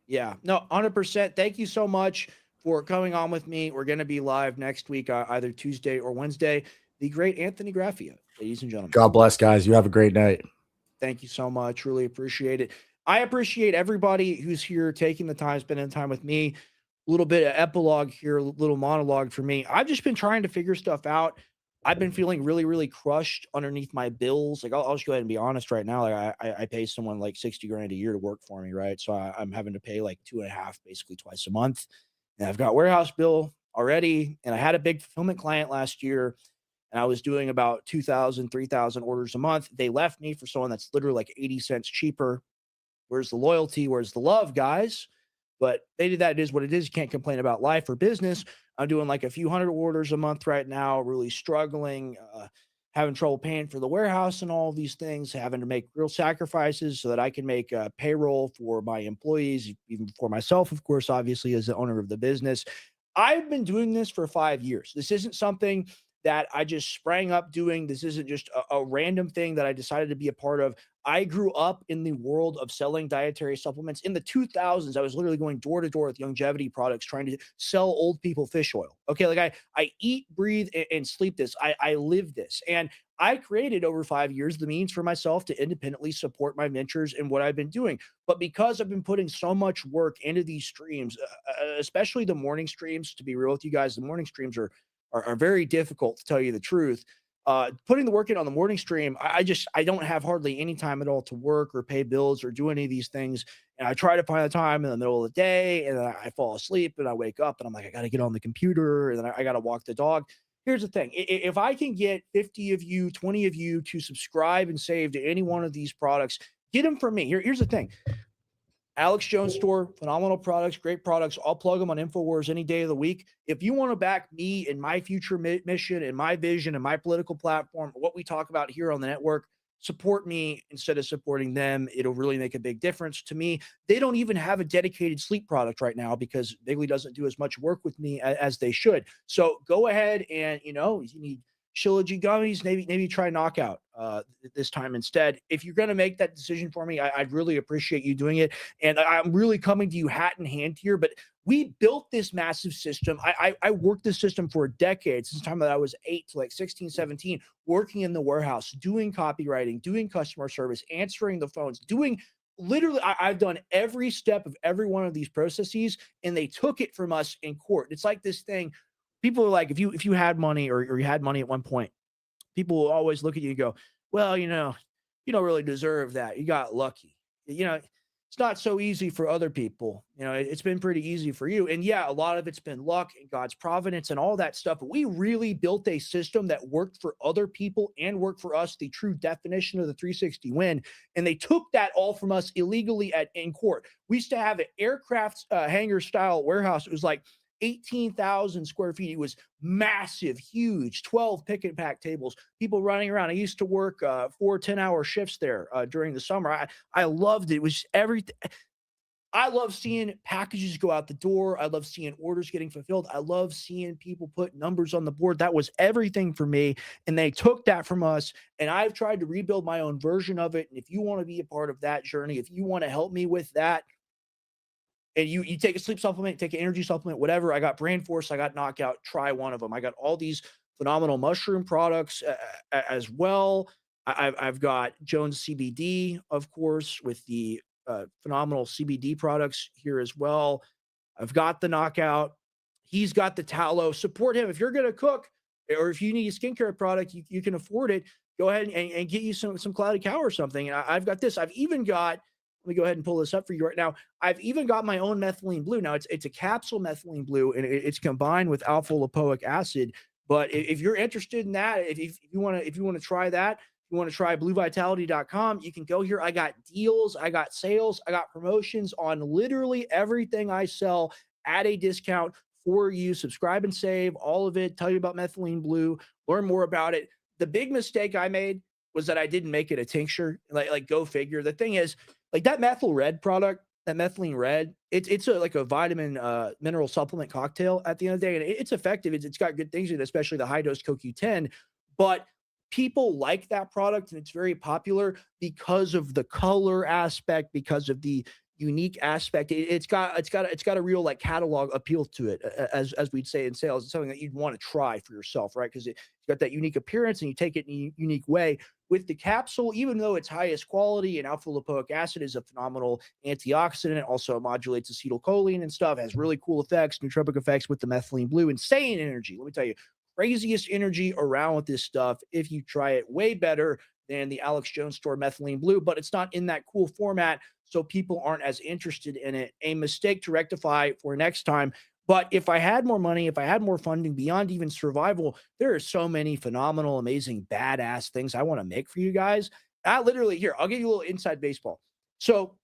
Yeah, no, 100%. Thank you so much for coming on with me. We're going to be live next week, either Tuesday or Wednesday. The great Anthony Graffia, ladies and gentlemen. God bless, guys. You have a great night. Thank you so much. Really appreciate it. I appreciate everybody who's here taking the time, spending time with me. A little bit of epilogue here, a little monologue for me. I've just been trying to figure stuff out. I've been feeling really, really crushed underneath my bills. Like I'll just go ahead and be honest right now. Like I pay someone like 60 grand a year to work for me, right? So I'm having to pay like 2.5, basically twice a month. And I've got warehouse bill already. And I had a big fulfillment client last year, and I was doing about 2,000, 3,000 orders a month. They left me for someone that's literally like 80 cents cheaper. Where's the loyalty? Where's the love, guys? But they did that. It is what it is. You can't complain about life or business. I'm doing like a few hundred orders a month right now, really struggling, having trouble paying for the warehouse and all of these things, having to make real sacrifices so that I can make payroll for my employees, even for myself, of course, obviously, as the owner of the business. I've been doing this for 5 years. This isn't something that I just sprang up doing. This isn't just a random thing that I decided to be a part of. I grew up in the world of selling dietary supplements. In the 2000s, I was literally going door to door with longevity products trying to sell old people fish oil. Okay, like I eat, breathe, and sleep this. I live this. And I created over 5 years the means for myself to independently support my ventures and what I've been doing. But because I've been putting so much work into these streams, especially the morning streams, to be real with you guys, the morning streams are very difficult, to tell you the truth. Putting the work in on the morning stream, I don't have hardly any time at all to work or pay bills or do any of these things. And I try to find the time in the middle of the day, and then I fall asleep and I wake up and I'm like, I got to get on the computer, and then I got to walk the dog. Here's the thing. If I can get 50 of you, 20 of you to subscribe and save to any one of these products, get them from me. Here's the thing. Alex Jones Store, phenomenal products, great products. I'll plug them on InfoWars any day of the week. If you want to back me and my future mission and my vision and my political platform, what we talk about here on the network, support me instead of supporting them. It'll really make a big difference to me. They don't even have a dedicated sleep product right now because Bigley doesn't do as much work with me as they should. So go ahead and, you need Shilajit gummies, maybe try Knockout this time instead. If you're going to make that decision for me, I'd really appreciate you doing it. And I'm really coming to you hat in hand here, but we built this massive system. I worked this system for a decade, since the time that I was 8 to like 16, 17, working in the warehouse, doing copywriting, doing customer service, answering the phones, doing literally, I've done every step of every one of these processes, and they took it from us in court. It's like this thing. People are like, if you had money or you had money at one point, people will always look at you and go, well, you don't really deserve that. You got lucky. it's not so easy for other people. You know, it's been pretty easy for you. And yeah, a lot of it's been luck and God's providence and all that stuff. But we really built a system that worked for other people and worked for us, the true definition of the 360 win. And they took that all from us illegally in court. We used to have an aircraft hangar style warehouse. It was like 18,000 square feet. It was massive, huge, 12 pick and pack tables, people running around. I used to work 4 10-hour shifts there during the summer. I loved it. It was everything. I love seeing packages go out the door. I love seeing orders getting fulfilled. I love seeing people put numbers on the board. That was everything for me. And they took that from us. And I've tried to rebuild my own version of it. And if you want to be a part of that journey, if you want to help me with that, and you take a sleep supplement, take an energy supplement, whatever. I got Brain Force, I got Knockout. Try one of them. I got all these phenomenal mushroom products as well. I've got Jones CBD, of course, with the phenomenal CBD products here as well. I've got the Knockout. He's got the Tallow. Support him if you're going to cook, or if you need a skincare product, you can afford it. Go ahead and get you some Cloudy Cow or something. And I've got this. I've even got. Let me go ahead and pull this up for you right now. I've even got my own methylene blue. Now it's a capsule methylene blue, and it's combined with alpha lipoic acid. But if you're interested in that, if you want to try that, you want to try bluevitality.com, you can go here. I got deals, I got sales, I got promotions on literally everything I sell at a discount for you. Subscribe and save all of it. Tell you about methylene blue, learn more about it. The big mistake I made was that I didn't make it a tincture. Like go figure. The thing is, like that methyl red product, that methylene red, it's like a vitamin mineral supplement cocktail at the end of the day. And it's effective. It's got good things in it, especially the high dose CoQ10. But people like that product, and it's very popular because of the color aspect, because of the unique aspect. It's got a real like catalog appeal to it, as we'd say in sales. It's something that you'd want to try for yourself, right? Because it's got that unique appearance, and you take it in a unique way. With the capsule, even though it's highest quality and alpha lipoic acid is a phenomenal antioxidant, it also modulates acetylcholine and stuff, has really cool effects, nootropic effects with the methylene blue, insane energy. Let me tell you, craziest energy around with this stuff. If you try it, way better than the Alex Jones store methylene blue, but it's not in that cool format, so people aren't as interested in it. A mistake to rectify for next time. But if I had more money, if I had more funding beyond even survival, there are so many phenomenal, amazing, badass things I want to make for you guys. I literally, here, I'll give you a little inside baseball. So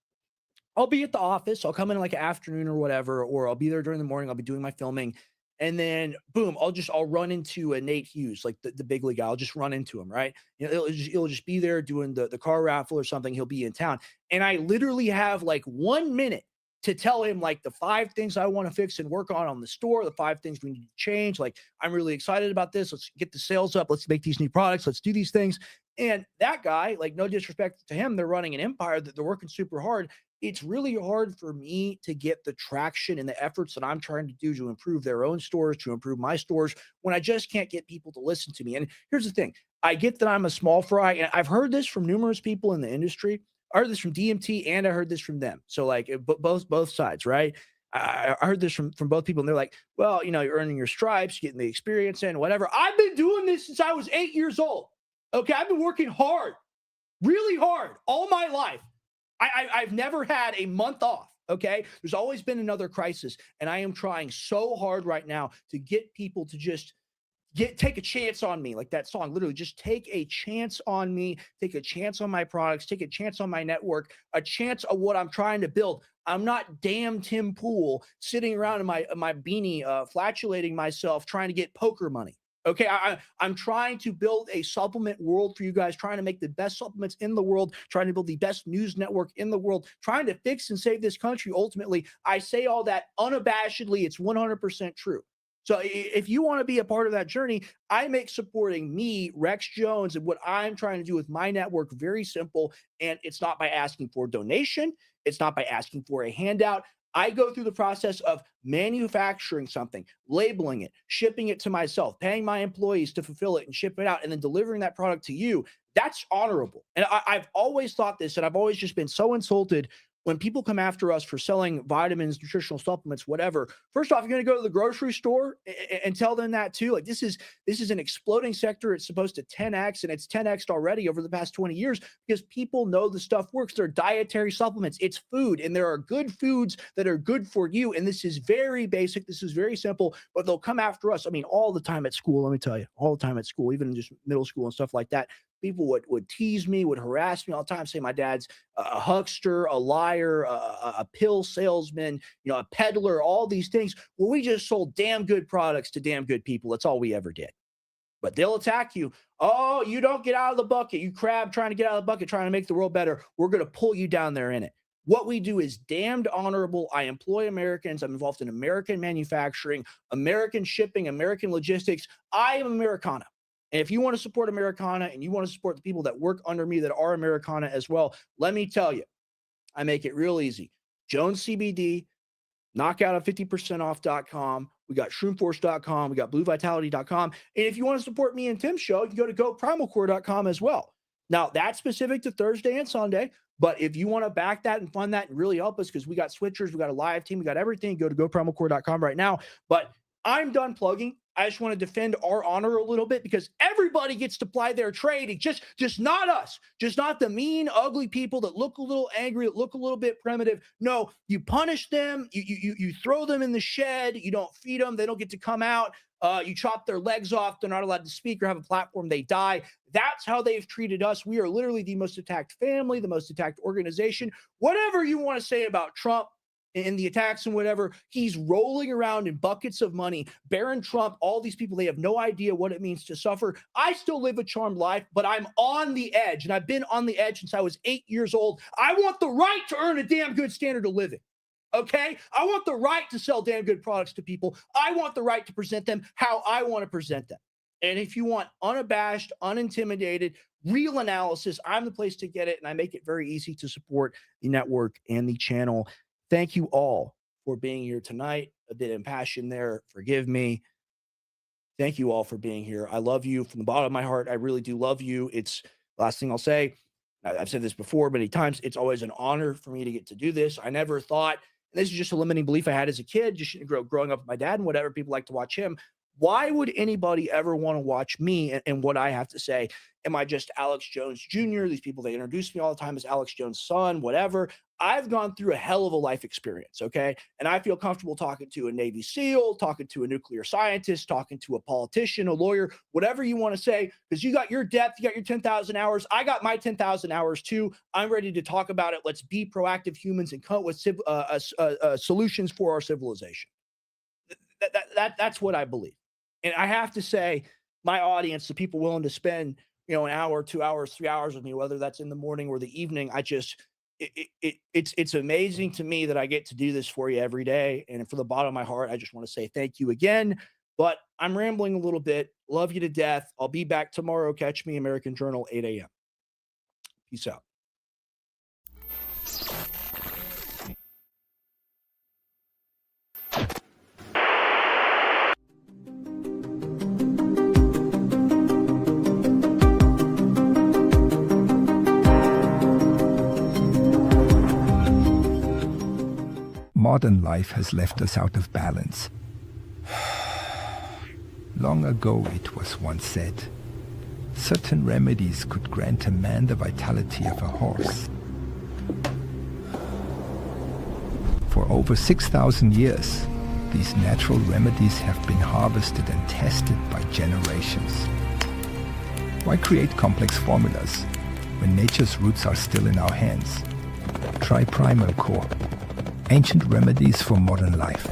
I'll be at the office. I'll come in like an afternoon or whatever, or I'll be there during the morning. I'll be doing my filming. And then boom, I'll run into a Nate Hughes, like the big league guy. I'll just run into him, right? You know, he'll just be there doing the car raffle or something. He'll be in town. And I literally have like 1 minute to tell him like the 5 things I want to fix and work on the store, the 5 things we need to change. Like, I'm really excited about this. Let's get the sales up. Let's make these new products. Let's do these things. And that guy, like, no disrespect to him, they're running an empire, that they're working super hard. It's really hard for me to get the traction and the efforts that I'm trying to do to improve their own stores, to improve my stores, when I just can't get people to listen to me. And here's the thing. I get that I'm a small fry, and I've heard this from numerous people in the industry. I heard this from DMT, and I heard this from them. So like both sides, right? I heard this from both people, and they're like, well, you know, you're earning your stripes, getting the experience in, whatever. I've been doing this since I was 8 years old. Okay. I've been working hard, really hard all my life. I've never had a month off. Okay. There's always been another crisis. And I am trying so hard right now to get people to just take a chance on me. Like that song, literally just take a chance on me, take a chance on my products, take a chance on my network, a chance of what I'm trying to build. I'm not damn Tim Pool sitting around in my beanie, flatulating myself, trying to get poker money. Okay, I'm trying to build a supplement world for you guys, trying to make the best supplements in the world, trying to build the best news network in the world, trying to fix and save this country. Ultimately, I say all that unabashedly. It's 100% true. So if you want to be a part of that journey, I make supporting me, Rex Jones, and what I'm trying to do with my network very simple. And it's not by asking for a donation. It's not by asking for a handout. I go through the process of manufacturing something, labeling it, shipping it to myself, paying my employees to fulfill it and ship it out, and then delivering that product to you. That's honorable. And I've always thought this, and I've always just been so insulted when people come after us for selling vitamins, nutritional supplements, whatever, first off, you're going to go to the grocery store and tell them that too. Like this is an exploding sector. It's supposed to 10x, and it's 10x'd already over the past 20 years because people know the stuff works. They're dietary supplements. It's food, and there are good foods that are good for you. And this is very basic. This is very simple, but they'll come after us. I mean, all the time at school, let me tell you, all the time at school, even just middle school and stuff like that. People would tease me, would harass me all the time, say my dad's a huckster, a liar, a pill salesman, a peddler, all these things. Well, we just sold damn good products to damn good people. That's all we ever did. But they'll attack you. Oh, you don't get out of the bucket. You crab trying to get out of the bucket, trying to make the world better. We're going to pull you down there in it. What we do is damned honorable. I employ Americans. I'm involved in American manufacturing, American shipping, American logistics. I am Americana. And if you want to support Americana and you want to support the people that work under me that are Americana as well, let me tell you, I make it real easy. Jones CBD, knockout50%off.com. We got shroomforce.com. We got bluevitality.com. And if you want to support me and Tim's show, you can go to goprimalcore.com as well. Now, that's specific to Thursday and Sunday. But if you want to back that and fund that and really help us, because we got switchers, we got a live team, we got everything, go to goprimalcore.com right now. But I'm done plugging. I just want to defend our honor a little bit because everybody gets to ply their trade. It's just not us, just not the mean, ugly people that look a little angry, that look a little bit primitive. No, you punish them. You throw them in the shed. You don't feed them. They don't get to come out. You chop their legs off. They're not allowed to speak or have a platform. They die. That's how they've treated us. We are literally the most attacked family, the most attacked organization. Whatever you want to say about Trump and the attacks and whatever, he's rolling around in buckets of money. Barron Trump, all these people, they have no idea what it means to suffer. I still live a charmed life, but I'm on the edge, and I've been on the edge since I was 8 years old. I want the right to earn a damn good standard of living. Okay? I want the right to sell damn good products to people. I want the right to present them how I want to present them. And if you want unabashed, unintimidated, real analysis, I'm the place to get it, and I make it very easy to support the network and the channel. Thank you all for being here tonight. A bit impassioned there. Forgive me. Thank you all for being here. I love you from the bottom of my heart. I really do love you. It's the last thing I'll say. I've said this before many times. It's always an honor for me to get to do this. I never thought, and this is just a limiting belief I had as a kid, just growing up with my dad and whatever, people like to watch him. Why would anybody ever want to watch me and what I have to say? Am I just Alex Jones Jr.? These people, they introduce me all the time as Alex Jones' son, whatever. I've gone through a hell of a life experience, okay? And I feel comfortable talking to a Navy SEAL, talking to a nuclear scientist, talking to a politician, a lawyer, whatever you want to say, because you got your depth, you got your 10,000 hours. I got my 10,000 hours too. I'm ready to talk about it. Let's be proactive humans and come up with solutions for our civilization. That's what I believe. And I have to say, my audience, the people willing to spend, an hour, 2 hours, 3 hours with me, whether that's in the morning or the evening, it's amazing to me that I get to do this for you every day. And from the bottom of my heart, I just want to say thank you again. But I'm rambling a little bit. Love you to death. I'll be back tomorrow. Catch me, American Journal, 8 a.m. Peace out. Modern life has left us out of balance. Long ago it was once said, certain remedies could grant a man the vitality of a horse. For over 6,000 years, these natural remedies have been harvested and tested by generations. Why create complex formulas when nature's roots are still in our hands? Try Primal Core. Ancient remedies for modern life.